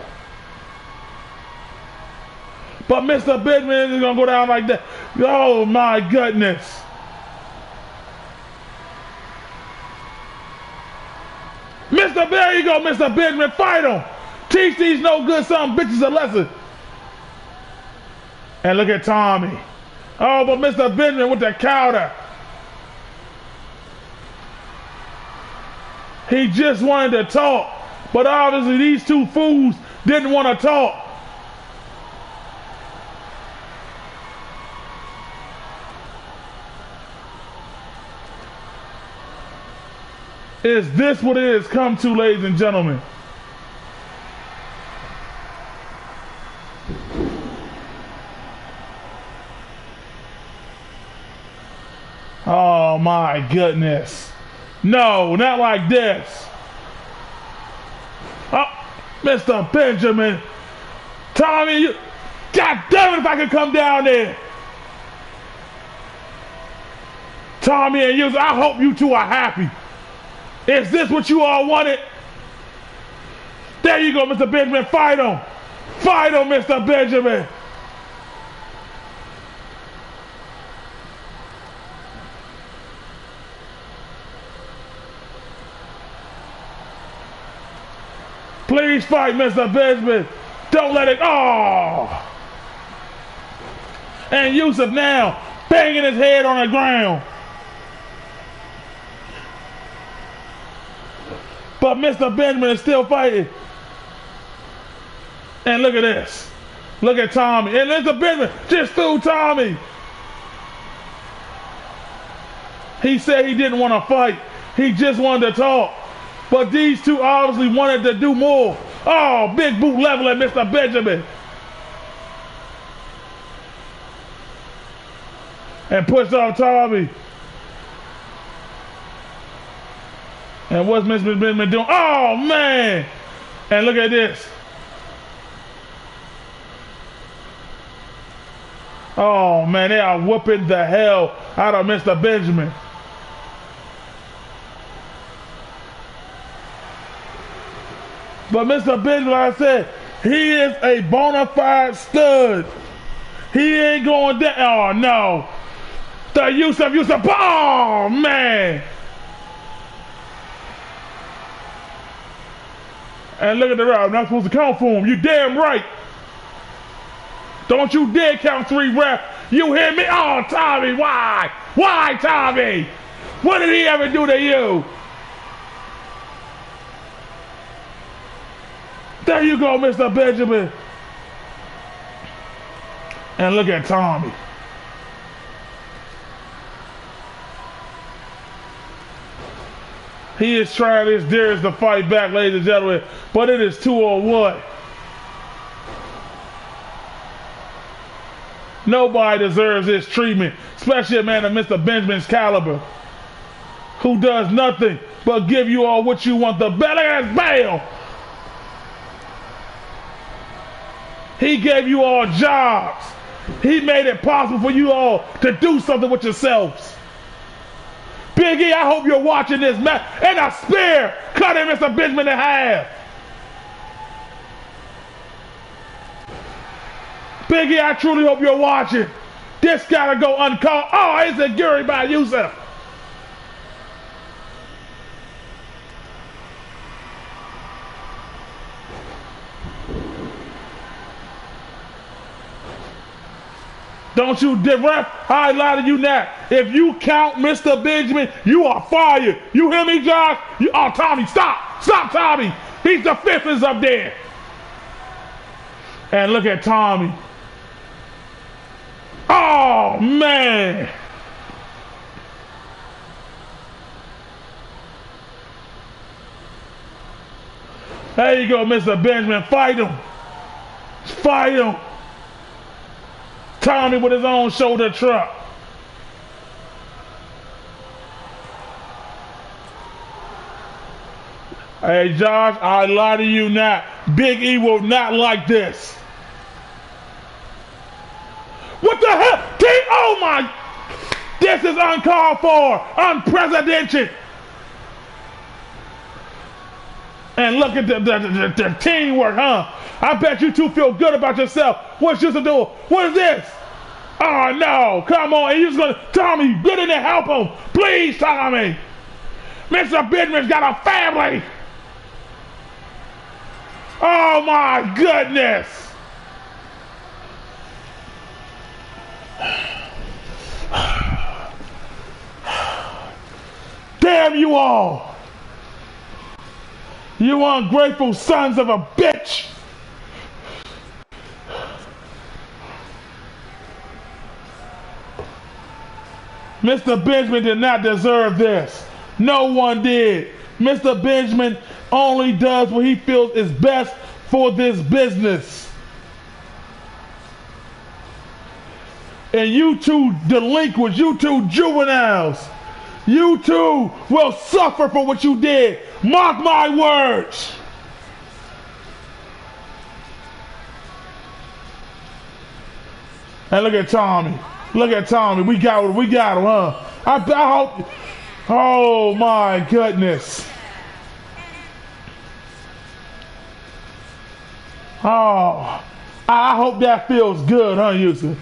But Mr. Benjamin is going to go down like that. Oh, my goodness. There you go, Mr. Benjamin. Fight him. Teach these no good son bitches a lesson. And look at Tommy. Oh, but Mr. Benjamin with the counter. He just wanted to talk. But obviously these two fools didn't want to talk. Is this what it has come to, ladies and gentlemen? Oh my goodness. No, not like this. Oh, Mr. Benjamin. Tommy, you. God damn it if I could come down there. Tommy and you, I hope you two are happy. Is this what you all wanted? There you go, Mr. Benjamin. Fight him. Fight him, Mr. Benjamin. Please fight, Mr. Benjamin. Don't let it. Oh. And Yusuf now banging his head on the ground. But Mr. Benjamin is still fighting. And look at this. Look at Tommy. And Mr. Benjamin just threw Tommy. He said he didn't want to fight. He just wanted to talk. But these two obviously wanted to do more. Oh, big boot level at Mr. Benjamin. And pushed off Tommy. And what's Mr. Benjamin doing? Oh, man. And look at this. Oh, man, they are whooping the hell out of Mr. Benjamin. But Mr. Benjamin, like I said, he is a bona fide stud. He ain't going down. Oh, no. The Yusuf. Oh, man. And look at the ref. I'm not supposed to count for him. You damn right. Don't you dare count 3, ref. You hear me? Oh, Tommy, why? Why, Tommy? What did he ever do to you? There you go, Mr. Benjamin. And look at Tommy. He is trying his dearest to fight back, ladies and gentlemen, but it is 2-on-1. Nobody deserves this treatment, especially a man of Mr. Benjamin's caliber, who does nothing but give you all what you want. The belly as bail. He gave you all jobs. He made it possible for you all to do something with yourselves. Big E, I hope you're watching this match. And a spear cutting Mr. Benjamin in half. Big E, I truly hope you're watching. This gotta go uncalled. Oh, it's a Guri by Yusuf. Don't you ref, I lie to you now. If you count Mr. Benjamin, you are fired. You hear me, Josh? Oh, Tommy, stop. Stop, Tommy. He's the fifth is up there. And look at Tommy. Oh, man. There you go, Mr. Benjamin. Fight him. Fight him. Tommy with his own shoulder truck. Hey, Josh, I lie to you not. Big E will not like this. What the hell? Oh my! This is uncalled for, unprecedented. And look at the teamwork, huh? I bet you two feel good about yourself. What's you to do? What is this? Oh no! Come on! You're just gonna Tommy, get in there, help him, please, Tommy. Mr. Benjamin's got a family. Oh my goodness! Damn you all! You ungrateful sons of a bitch! Mr. Benjamin did not deserve this. No one did. Mr. Benjamin only does what he feels is best for this business. And you two delinquents, you two juveniles, you two will suffer for what you did. Mark my words. And look at Tommy. Look at Tommy. We got him, huh? I hope. Oh my goodness. Oh, I hope that feels good, huh, Yusuf?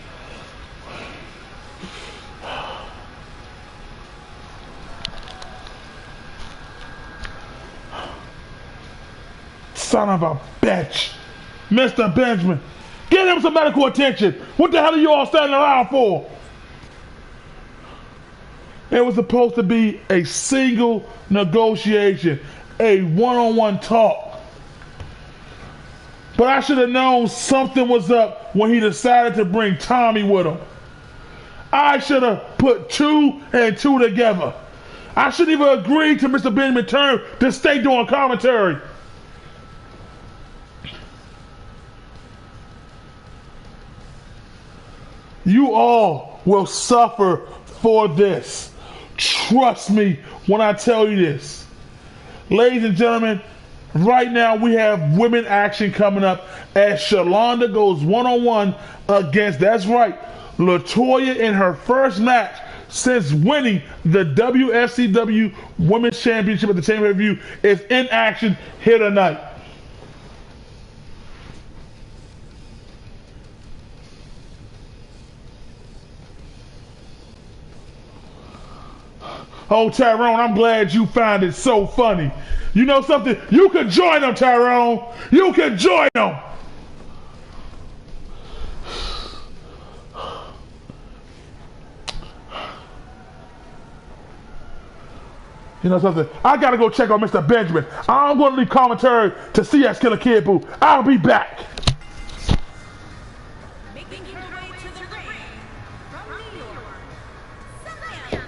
Son of a bitch. Mr. Benjamin, get him some medical attention. What the hell are you all standing around for? It was supposed to be a single negotiation, a one-on-one talk. But I should have known something was up when he decided to bring Tommy with him. I should have put 2 and 2 together. I shouldn't even agree to Mr. Benjamin's term to stay doing commentary. You all will suffer for this. Trust me when I tell you this. Ladies and gentlemen, right now we have women action coming up as Shalonda goes one-on-one against, that's right, LaToya in her first match since winning the Wfcw Women's Championship at the Chamber Review is in action here tonight. Oh, Tyrone, I'm glad you found it so funny. You know something? You could join them, Tyrone. You could join them. You know something? I gotta go check on Mr. Benjamin. I'm gonna leave commentary to CS Killer Kid Boo. I'll be back. Making her way to the ring from New York, Samantha.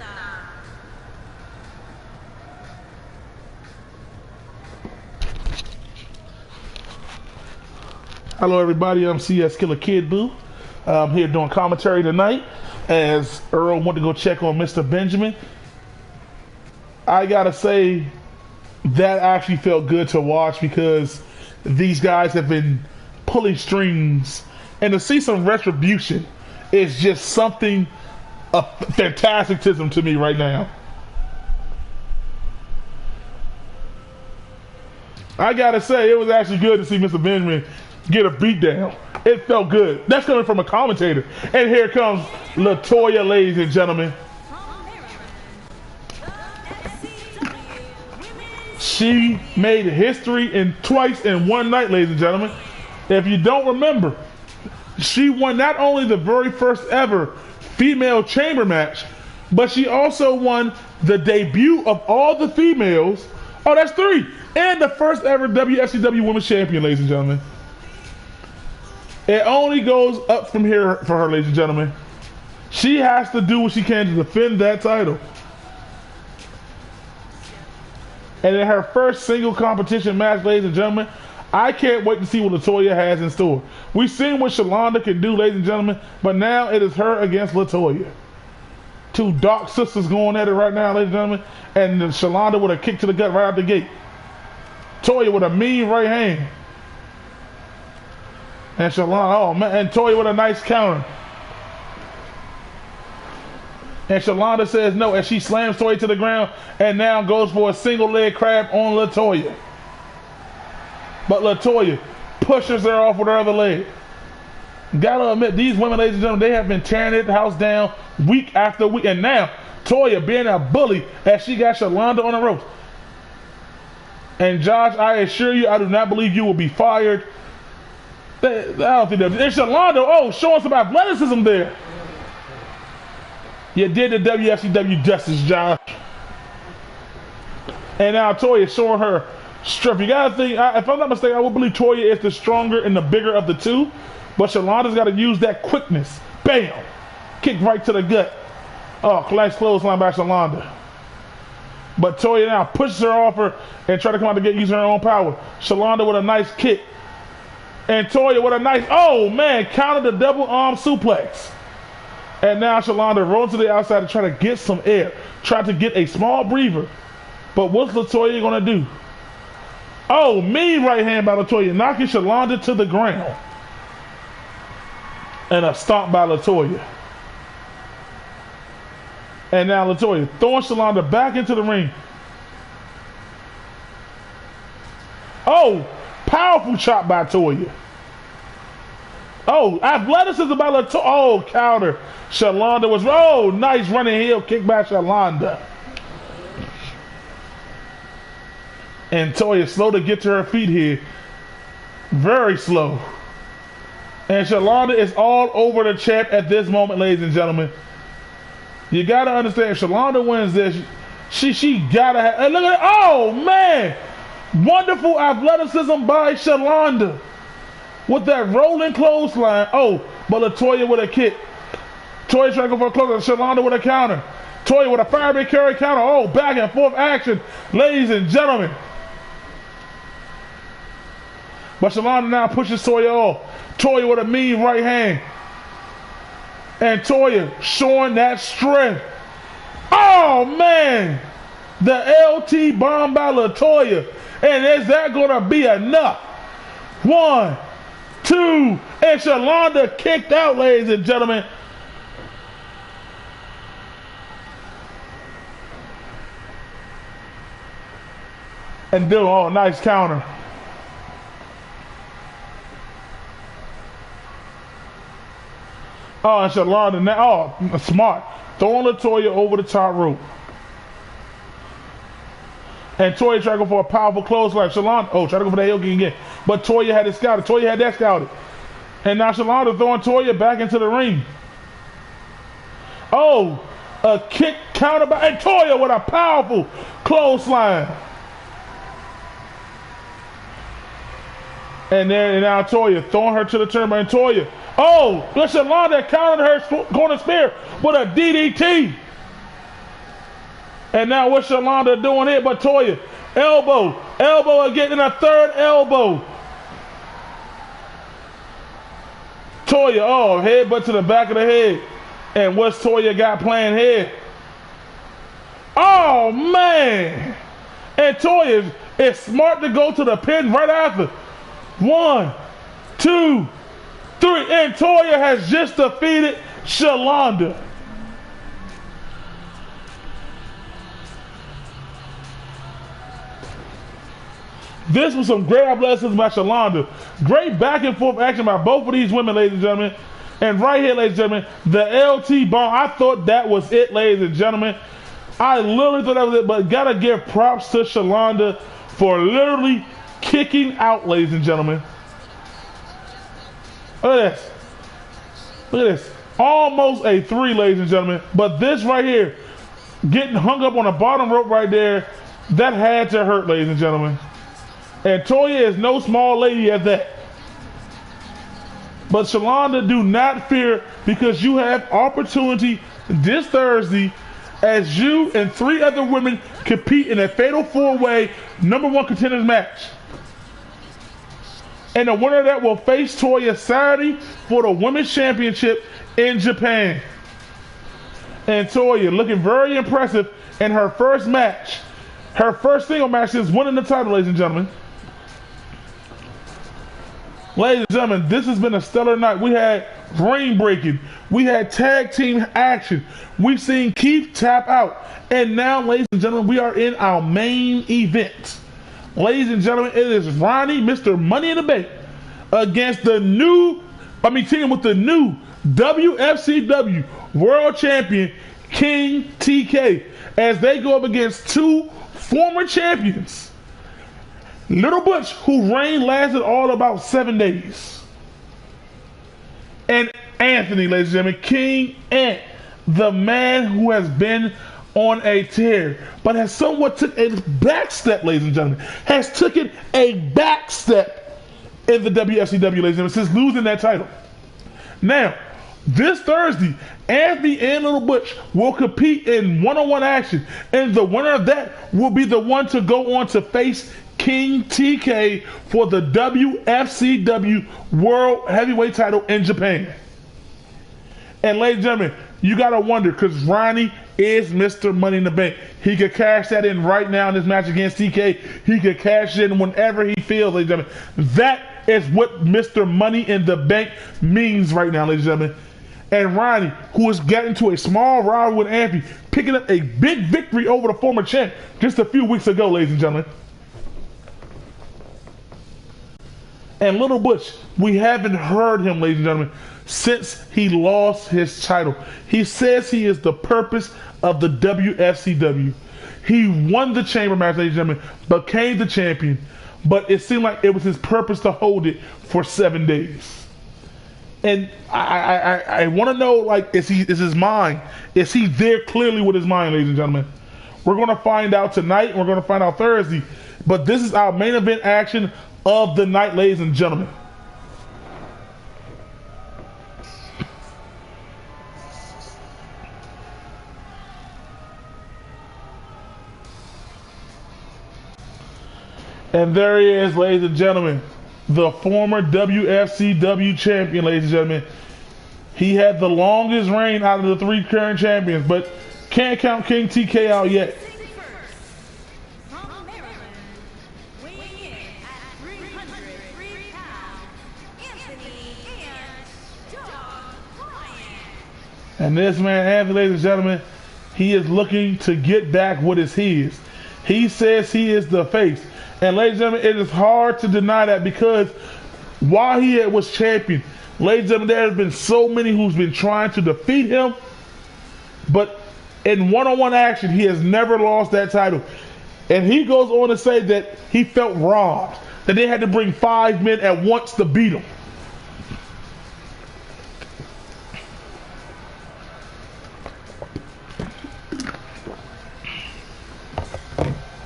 Hello everybody, I'm CS Killer Kid Boo. I'm here doing commentary tonight as Earl went to go check on Mr. Benjamin. I gotta say that actually felt good to watch because these guys have been pulling strings, and to see some retribution is just something of fantasticism to me right now. I gotta say it was actually good to see Mr. Benjamin get a beat down. It felt good. That's coming from a commentator. And here comes LaToya, ladies and gentlemen. She made history in twice in one night, ladies and gentlemen. If you don't remember, she won not only the very first ever female chamber match, but she also won the debut of all the females. Oh, that's 3. And the first ever WFCW Women's Champion, ladies and gentlemen. It only goes up from here for her, ladies and gentlemen. She has to do what she can to defend that title. And in her first single competition match, ladies and gentlemen, I can't wait to see what LaToya has in store. We've seen what Shalonda can do, ladies and gentlemen, but now it is her against LaToya. 2 dark sisters going at it right now, ladies and gentlemen, and Shalonda with a kick to the gut right out the gate. Toya with a mean right hand. And Shalonda, oh man, and Toya with a nice counter. And Shalonda says no as she slams Toya to the ground and now goes for a single leg crab on LaToya. But LaToya pushes her off with her other leg. Gotta admit, these women, ladies and gentlemen, they have been tearing the house down week after week. And now, Toya being a bully as she got Shalonda on the ropes. And Josh, I assure you, I do not believe you will be fired. I don't think that. It's Shalonda, oh, showing some athleticism there. You did the WFCW justice, Josh. And now Toya is showing her strength. You gotta think, if I'm not mistaken, I would believe Toya is the stronger and the bigger of the 2. But Shalonda's got to use that quickness. Bam! Kick right to the gut. Oh, nice clothesline by Shalonda. But Toya now pushes her off her and try to come out to get using her own power. Shalonda with a nice kick. And Toya with a nice, oh man, countered the double arm suplex. And now Shalonda rolls to the outside to try to get some air. Try to get a small breather. But what's LaToya gonna do? Oh, mean right hand by LaToya, knocking Shalonda to the ground. And a stomp by LaToya. And now LaToya throwing Shalonda back into the ring. Oh, powerful chop by Toya. Oh, athleticism by LaToya. Oh, counter. Shalonda was, oh, nice running heel kick by Shalonda. And Toya slow to get to her feet here. Very slow. And Shalonda is all over the champ at this moment, ladies and gentlemen. You gotta understand, if Shalonda wins this, she gotta have, and look at it, oh man! Wonderful athleticism by Shalonda. With that rolling clothesline. Oh, but LaToya with a kick. Toya trying to go for a clothesline, Shalonda with a counter. Toya with a fireball carry counter. Oh, back and forth action, ladies and gentlemen. But Shalonda now pushes Toya off. Toya with a mean right hand. And Toya showing that strength. Oh, man. The LT bomb by LaToya. And is that going to be enough? 1, 2. And Shalonda kicked out, ladies and gentlemen. And do, oh, nice counter. Oh, and Shalonda now, oh, smart. Throwing LaToya over the top rope. And Toya tried to go for a powerful clothesline. Shalonda, oh, try to go for that heel kick again. But Toya had it scouted. Toya had that scouted. And now Shalonda throwing Toya back into the ring. Oh, a kick counter by, and Toya with a powerful Clothesline. And now Toya throwing her to the turnbuckle. And Toya, oh, that's Yolanda countered her corner spear with a DDT. And now what's Yolanda doing here? But Toya, elbow again, and a third elbow. Toya, oh, headbutt to the back of the head. And what's Toya got playing here? Oh, man. And Toya is smart to go to the pin right after. 1, 2, 3. And Toya has just defeated Shalonda. This was some great blessings by Shalonda. Great back and forth action by both of these women, ladies and gentlemen. And right here, ladies and gentlemen, the LT bomb. I thought that was it, ladies and gentlemen. I literally thought that was it, but gotta give props to Shalonda for literally kicking out, ladies and gentlemen. Look at this. Look at this. Almost a 3, ladies and gentlemen. But this right here, getting hung up on the bottom rope right there, that had to hurt, ladies and gentlemen. And Toya is no small lady at that. But Shalonda, do not fear, because you have opportunity this Thursday as you and 3 other women compete in a fatal 4-way #1 contenders match. And the winner of that will face Toya Saturday for the Women's Championship in Japan. And Toya looking very impressive in her first match. Her first single match is winning the title, ladies and gentlemen. Ladies and gentlemen, this has been a stellar night. We had ring breaking. We had tag team action. We've seen Keith tap out. And now, ladies and gentlemen, we are in our main event. Ladies and gentlemen, it is Ronnie, Mr. Money in the Bank, against teaming with the new WFCW World Champion, King TK, as they go up against 2 former champions. Little Butch, whose reign lasted all about 7 days. And Anthony, ladies and gentlemen, King Ant, the man who has been on a tear, but has somewhat took a back step, ladies and gentlemen. Has taken a back step in the WFCW, ladies and gentlemen, since losing that title. Now, this Thursday, Anthony and Little Butch will compete in one-on-one action, and the winner of that will be the one to go on to face King TK for the WFCW World Heavyweight title in Japan. And ladies and gentlemen, you gotta wonder, because Ronnie is Mr. Money in the Bank. He could cash that in right now in this match against TK. He could cash it in whenever he feels, ladies and gentlemen. That is what Mr. Money in the Bank means right now, ladies and gentlemen. And Ronnie, who has gotten into a small rivalry with Anthony, picking up a big victory over the former champ just a few weeks ago, ladies and gentlemen. And Little Butch, we haven't heard him, ladies and gentlemen, since he lost his title. He says he is the purpose of the WFCW. He won the chamber match, ladies and gentlemen, became the champion, but it seemed like it was his purpose to hold it for 7 days. And I want to know, like, is his mind, is he there clearly with his mind, ladies and gentlemen? We're going to find out tonight, and we're going to find out Thursday. But this is our main event action of the night, ladies and gentlemen. And there he is, ladies and gentlemen, the former WFCW champion, ladies and gentlemen. He had the longest reign out of the 3 current champions, but can't count King TK out yet. From Maryland, weighing in at 303 pounds, Anthony and Dog Bryant. And this man, Anthony, ladies and gentlemen, he is looking to get back what is his. He says he is the face. And ladies and gentlemen, it is hard to deny that, because while he was champion, ladies and gentlemen, there have been so many who's been trying to defeat him. But in one-on-one action, he has never lost that title. And he goes on to say that he felt robbed, that they had to bring 5 men at once to beat him.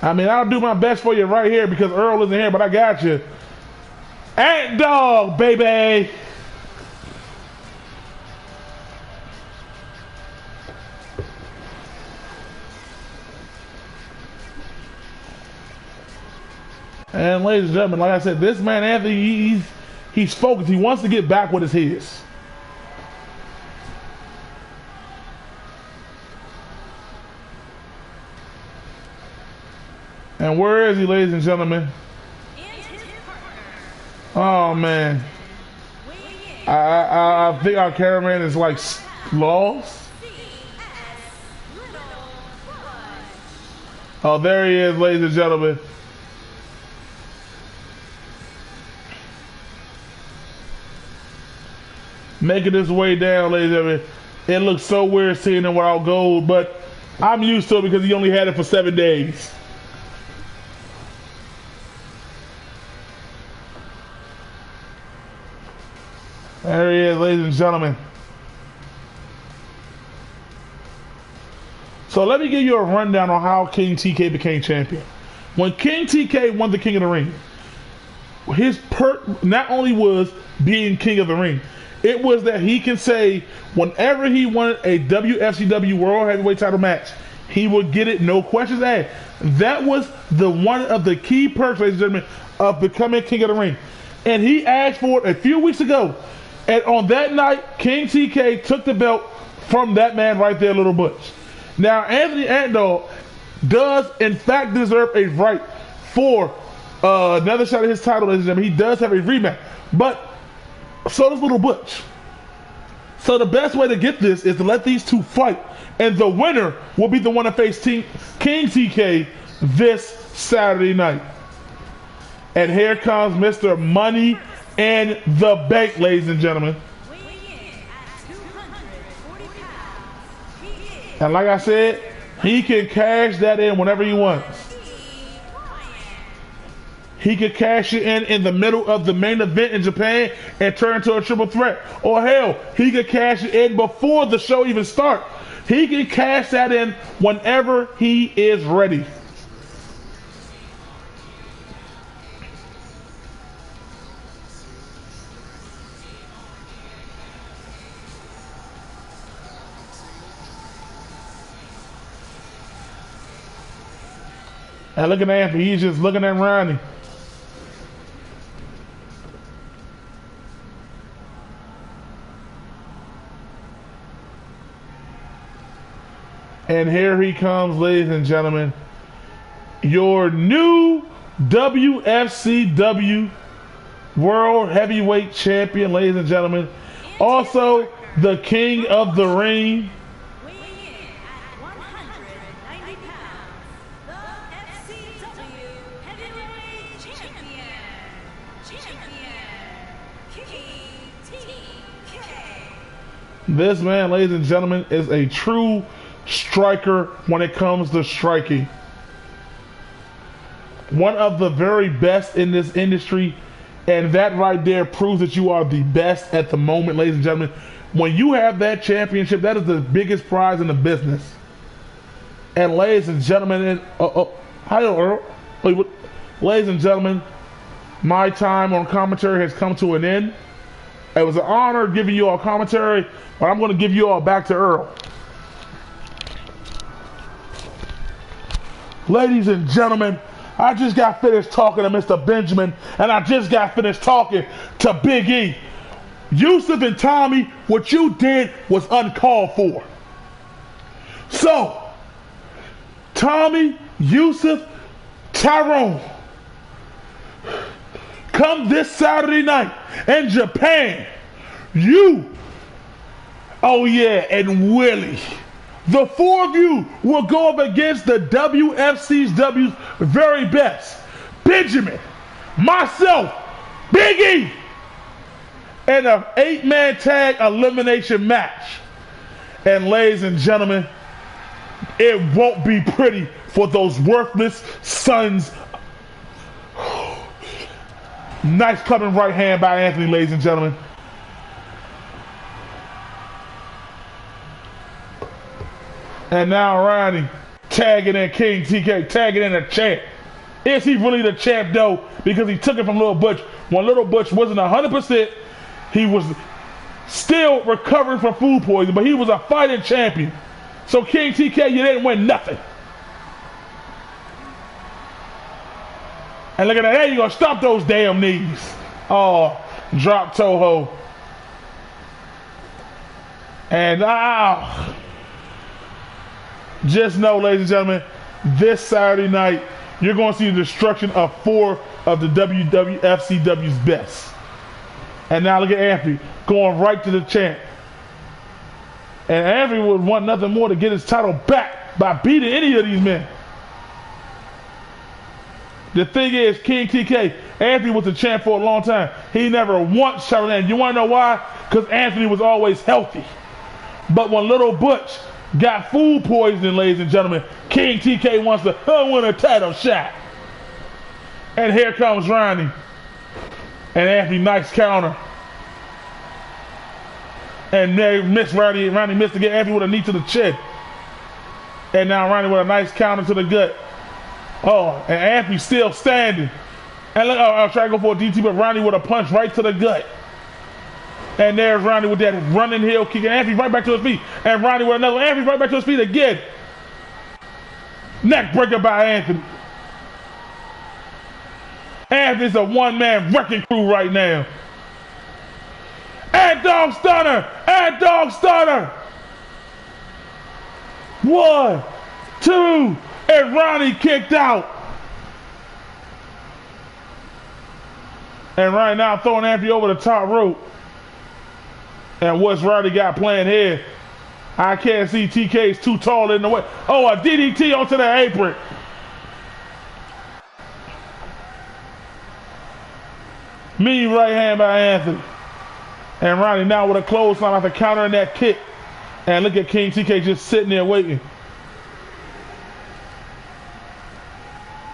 I mean, I'll do my best for you right here because Earl isn't here, but I got you. Ant Dog, baby. And ladies and gentlemen, like I said, this man Anthony, he's focused. He wants to get back what is his. And where is he, ladies and gentlemen? Oh man, I think our cameraman is like lost. Oh, there he is, ladies and gentlemen. Making his way down, ladies and gentlemen. It looks so weird seeing him without gold, but I'm used to it because he only had it for 7 days. There he is, ladies and gentlemen. So let me give you a rundown on how King TK became champion. When King TK won the King of the Ring, his perk not only was being King of the Ring, it was that he can say whenever he wanted a WFCW World Heavyweight title match, he would get it, no questions asked. That was the one of the key perks, ladies and gentlemen, of becoming King of the Ring. And he asked for it a few weeks ago. And on that night, King TK took the belt from that man right there, Little Butch. Now, Anthony Antdog does, in fact, deserve a right for another shot at his title, ladies and gentlemen. He does have a rematch. But so does Little Butch. So the best way to get this is to let these two fight. And the winner will be the one to face King TK this Saturday night. And here comes Mr. Money in the Bank, ladies and gentlemen. And like I said, he can cash that in whenever he wants. He could cash it in the middle of the main event in Japan and turn into a triple threat. Or hell, he could cash it in before the show even starts. He can cash that in whenever he is ready. And look at Anthony, he's just looking at Ronnie. And here he comes, ladies and gentlemen, your new WFCW World Heavyweight Champion, ladies and gentlemen. Also, the King of the Ring. This man, ladies and gentlemen, is a true striker when it comes to striking. One of the very best in this industry, and that right there proves that you are the best at the moment, ladies and gentlemen. When you have that championship, that is the biggest prize in the business. And ladies and gentlemen, hi Earl. Ladies and gentlemen, my time on commentary has come to an end. It was an honor giving you all commentary, but I'm going to give you all back to Earl. Ladies and gentlemen, I just got finished talking to Mr. Benjamin, and I just got finished talking to Big E. Yusuf and Tommy, what you did was uncalled for. So, Tommy, Yusuf, Tyrone, come this Saturday night in Japan. You, oh yeah, and Willie. The four of you will go up against the WFCW's very best. Benjamin, myself, Big E, in an 8-man tag elimination match. And ladies and gentlemen, it won't be pretty for those worthless sons. Nice coming right hand by Anthony, ladies and gentlemen. And now Ronnie tagging in King TK, tagging in the champ. Is he really the champ though? Because he took it from Little Butch. When Little Butch wasn't 100%, he was still recovering from food poisoning, but he was a fighting champion. So King TK, you didn't win nothing. And look at that, there you go, stop those damn knees. Oh, drop Toho. And just know, ladies and gentlemen, this Saturday night, you're going to see the destruction of 4 of the Wfcw's best. And now look at Anthony going right to the champ. And Anthony would want nothing more to get his title back by beating any of these men. The thing is, King TK, Anthony was the champ for a long time. He never once challenged. You want to know why? Because Anthony was always healthy. But when Little Butch got food poisoning, ladies and gentlemen, King TK wants to win a title shot. And here comes Ronnie. And Anthony, nice counter. And they missed Ronnie. Ronnie missed again. Anthony with a knee to the chin. And now Ronnie with a nice counter to the gut. Oh, and Anthony still standing. And look, I'll try to go for a DT, but Ronnie with a punch right to the gut. And there's Ronnie with that running heel kick. And Anthony right back to his feet. And Ronnie with another. Anthony right back to his feet again. Neck breaker by Anthony. Anthony's a one-man wrecking crew right now. And dog stunner. And dog stunner. 1, 2. And Ronnie kicked out. And right now throwing Anthony over the top rope. And what's Ronnie got playing here? I can't see. TK's too tall in the way. Oh, a DDT onto the apron. Mean right hand by Anthony. And Ronnie now with a clothesline after countering that kick. And look at King TK just sitting there waiting.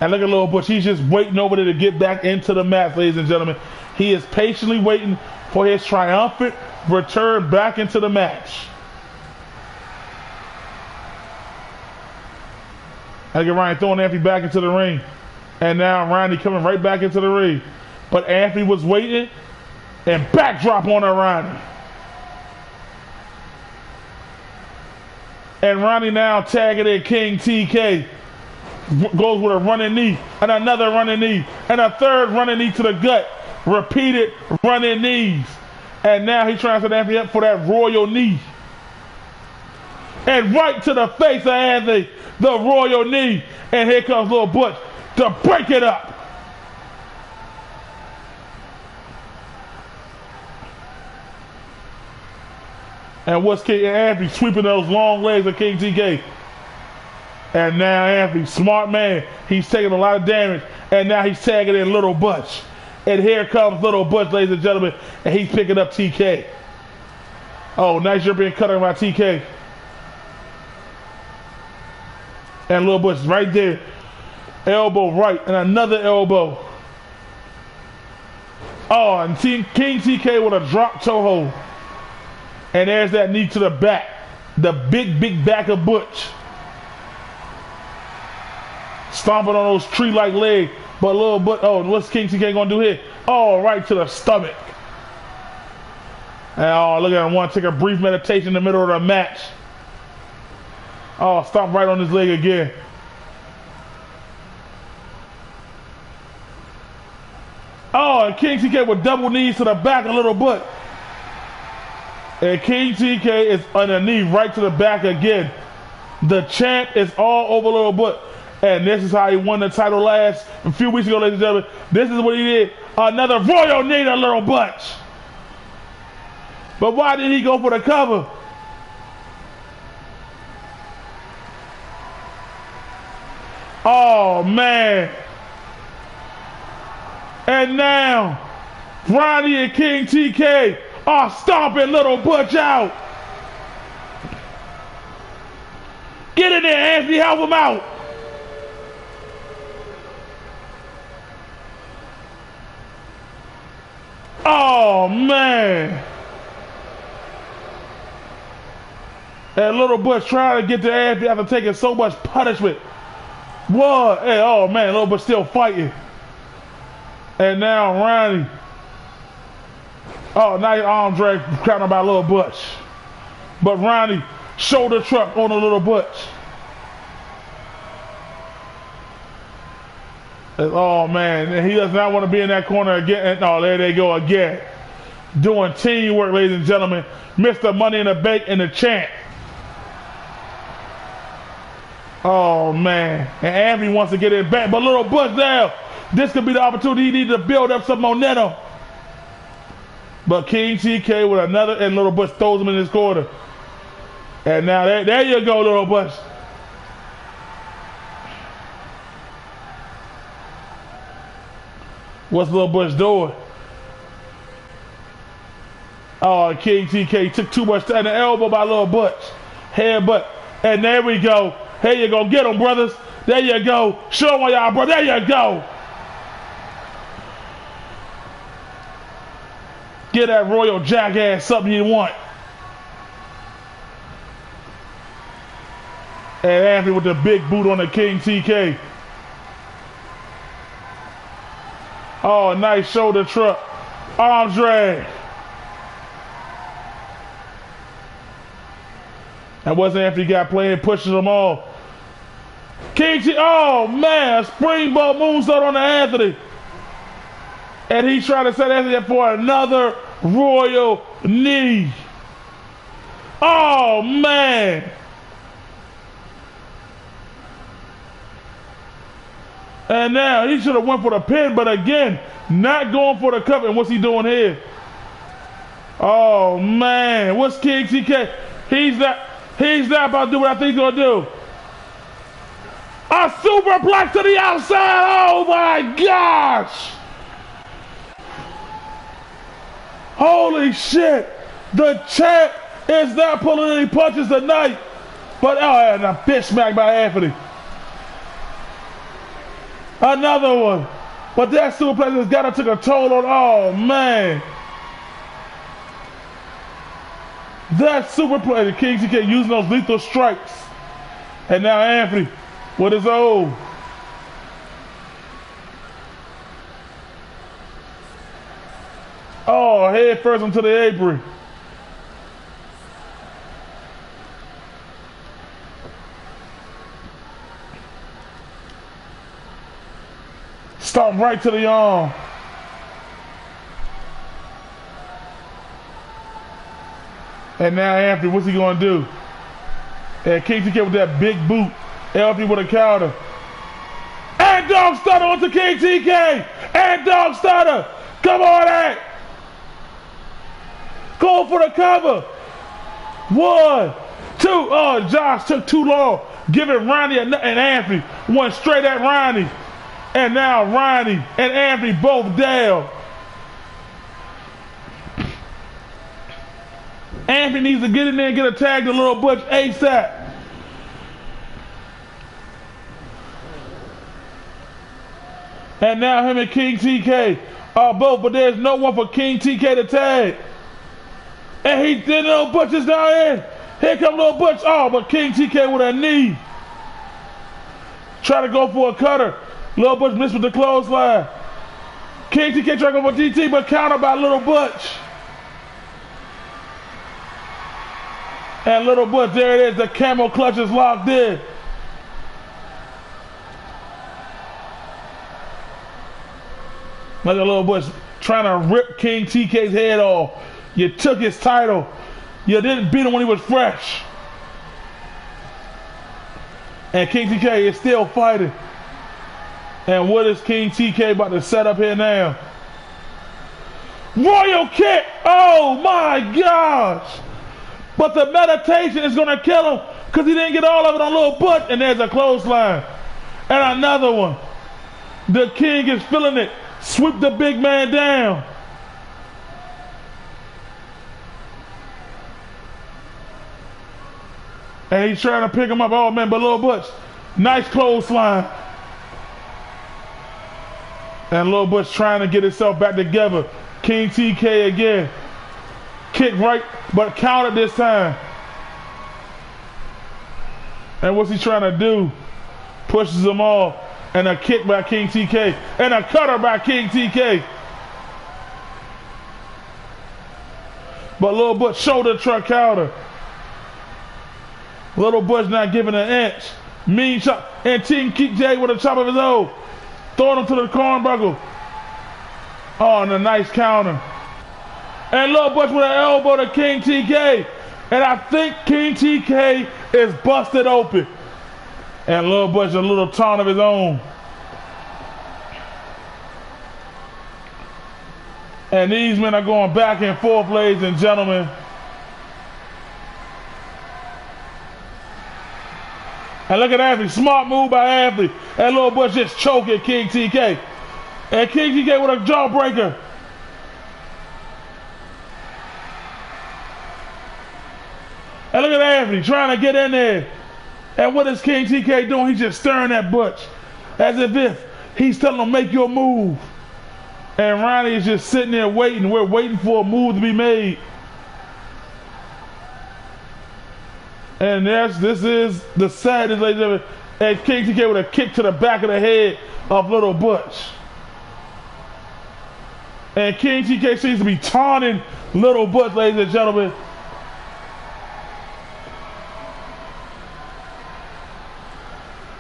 And look at Little Butch. He's just waiting over there to get back into the match, ladies and gentlemen. He is patiently waiting for his triumphant return back into the match. And look at Ronnie throwing Anthony back into the ring. And now Ronnie coming right back into the ring. But Anthony was waiting and backdrop on Ronnie. And Ronnie now tagging in King TK. Goes with a running knee and another running knee and a third running knee to the gut. Repeated running knees. And now he's trying to set Anthony up for that royal knee. And right to the face of Anthony, the royal knee. And here comes Little Butch to break it up. And what's King Anthony sweeping those long legs of King TK. And now Anthony, smart man, he's taking a lot of damage. And now he's tagging in Little Butch. And here comes Little Butch, ladies and gentlemen. And he's picking up TK. Oh, nice European cutter by TK. And Little Butch right there. Elbow right and another elbow. Oh, and King TK with a drop toe hold. And there's that knee to the back. The big back of Butch. Stomping on those tree-like legs. But Little Butch, oh, what's King TK gonna do here? Oh, right to the stomach. And oh, look at him want to take a brief meditation in the middle of the match. Oh, stomp right on his leg again. Oh, and King TK with double knees to the back of Little Butch. And King TK is on a knee right to the back again. The champ is all over Little Butch. And this is how he won the title last a few weeks ago, ladies and gentlemen. This is what he did. Another royal knee to Little Butch. But why did he go for the cover? Oh, man. And now, Ronnie and King TK are stomping Little Butch out. Get in there, Anthony. Help him out. Oh, man. And Little Butch trying to get the ass after taking so much punishment. What? Hey, oh man, Little Butch still fighting. And now Ronnie. Oh, nice arm drag crowned by Little Butch. But Ronnie shoulder truck on the Little Butch. Oh man, he does not want to be in that corner again. Oh, there they go again. Doing teamwork, ladies and gentlemen. Mr. Money in the Bank and the champ. Oh man, and Anthony wants to get it back, but Little Butch now. This could be the opportunity he needs to build up some momentum. But King TK with another, and Little Butch throws him in his corner. And now there you go, Little Butch. What's Little Butch doing? Oh, King TK took too much time. The elbow by Little Butch. Headbutt. And there we go. Here you go. Get them, brothers. There you go. Show them y'all, bro. There you go. Get that royal jackass something you want. And Anthony with the big boot on the King TK. Oh, nice shoulder truck. Arm drag. And what's Anthony got playing? Pushes them all. King T. Oh, man. Springboard moonsault on the Anthony. And he's trying to set Anthony up for another royal knee. Oh, man. And now he should have went for the pin, but again, not going for the cup. And what's he doing here? Oh, man. What's King TK? He's not about to do what I think he's going to do. A superplex to the outside. Oh, my gosh. Holy shit. The champ is not pulling any punches tonight. But, oh, and a bitch smack by Anthony. Another one. But that superplex has got to take a toll on, oh, man. That superplex, King TK using those lethal strikes. And now Anthony with his old. Oh, head first into the apron. Stomp right to the arm. And now Anthony, what's he going to do? And King TK with that big boot. Anthony with a counter. And dog stunner onto King TK. And dog stunner. Come on, Ant. Go for the cover. 1, 2. Oh, Josh took too long. Giving Ronnie and Anthony. Went straight at Ronnie. And now Ronnie and Anthony both down. Anthony needs to get in there and get a tag to Little Butch ASAP. And now him and King TK are both, but there's no one for King TK to tag. And he did. Little Butch is down here. Here comes Little Butch. Oh, but King TK with a knee. Try to go for a cutter. Little Butch missed with the clothesline. King TK trying to go for DT, but countered by Little Butch. And Little Butch, there it is. The camel clutch is locked in. Look at Little Butch trying to rip King TK's head off. You took his title. You didn't beat him when he was fresh. And King TK is still fighting. And what is King TK about to set up here now? Royal kick! Oh my gosh! But the meditation is going to kill him because he didn't get all of it on Little Butch. And there's a clothesline. And another one. The King is feeling it. Sweep the big man down. And he's trying to pick him up. Oh man, but Little Butch, nice clothesline. And Little Butch trying to get himself back together. King TK again. Kick right, but countered this time. And what's he trying to do? Pushes him off. And a kick by King TK. And a cutter by King TK. But Little Butch shoulder truck counter. Little Butch not giving an inch. Mean shot. And King TK with a chop of his own. Throwing him to the cornbuckle. Oh, and a nice counter. And Little Butch with an elbow to King TK. And I think King TK is busted open. And Little Butch a little taunt of his own. And these men are going back and forth, ladies and gentlemen. And look at Anthony. Smart move by Anthony. And Little Butch just choking King TK. And King TK with a jawbreaker. And look at Anthony trying to get in there. And what is King TK doing? He's just staring at Butch. As if he's telling him, make your move. And Ronnie is just sitting there waiting. We're waiting for a move to be made. And this is the saddest, ladies and gentlemen. And King TK with a kick to the back of the head of Little Butch. And King TK seems to be taunting Little Butch, ladies and gentlemen.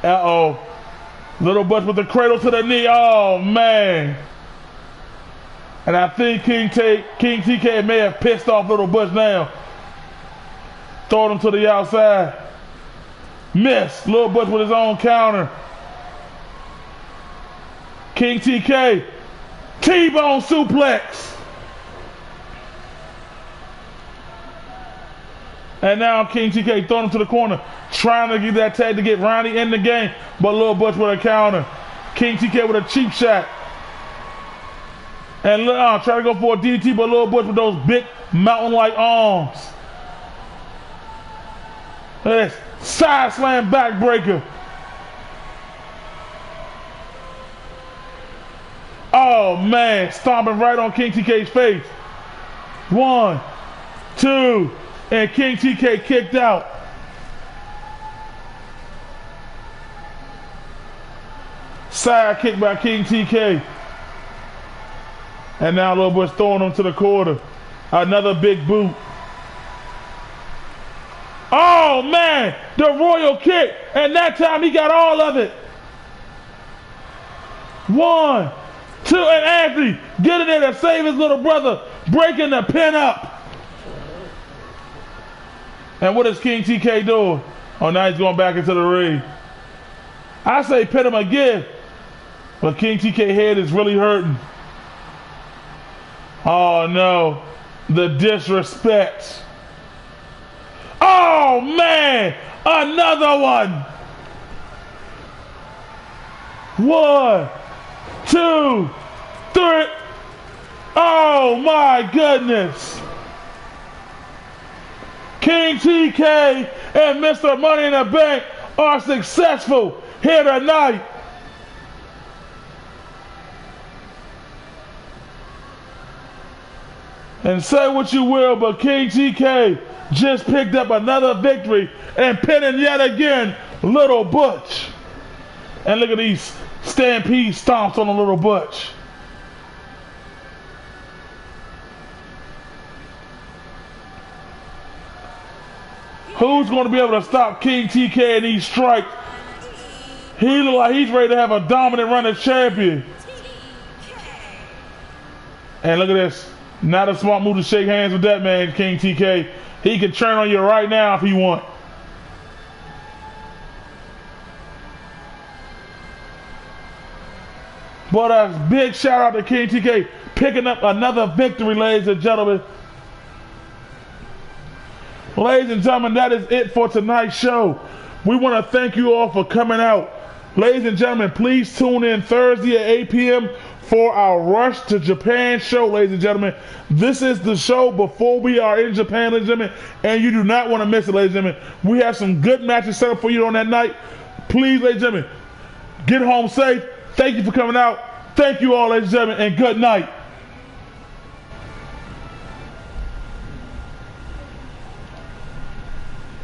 Uh-oh. Little Butch with the cradle to the knee. Oh, man. And I think King TK may have pissed off Little Butch now. Throwing him to the outside. Missed. Little Butch with his own counter. King TK. T-bone suplex. And now King TK throwing him to the corner. Trying to get that tag to get Ronnie in the game. But Little Butch with a counter. King TK with a cheap shot. And try to go for a DDT, but Little Butch with those big mountain-like arms. This side slam backbreaker. Oh man, stomping right on King TK's face. 1, 2, and King TK kicked out. Side kick by King TK. And now Little Butch throwing him to the corner. Another big boot. Oh man, the royal kick. And that time he got all of it. 1, 2, and Anthony getting there to save his little brother. Breaking the pin up. And what is King TK doing? Oh, now he's going back into the ring. I say pin him again. But King TK head is really hurting. Oh no, the disrespect. Oh man, another one. 1, 2, 3. Oh my goodness. King TK and Mr. Money in the Bank are successful here tonight. And say what you will, but King TK just picked up another victory and pinning yet again Little Butch. And look at these stampede stomps on the Little Butch. Who's going to be able to stop King TK in these strikes? He looks like he's ready to have a dominant run as champion. And look at this. Not a smart move to shake hands with that man, King TK. He can turn on you right now if he wants. But a big shout out to King TK picking up another victory, ladies and gentlemen. Ladies and gentlemen, that is it for tonight's show. We want to thank you all for coming out. Ladies and gentlemen, please tune in Thursday at 8 p.m. for our Rush to Japan show, ladies and gentlemen. This is the show before we are in Japan, ladies and gentlemen, and you do not want to miss it, ladies and gentlemen. We have some good matches set up for you on that night. Please, ladies and gentlemen, get home safe. Thank you for coming out. Thank you all, ladies and gentlemen, and good night.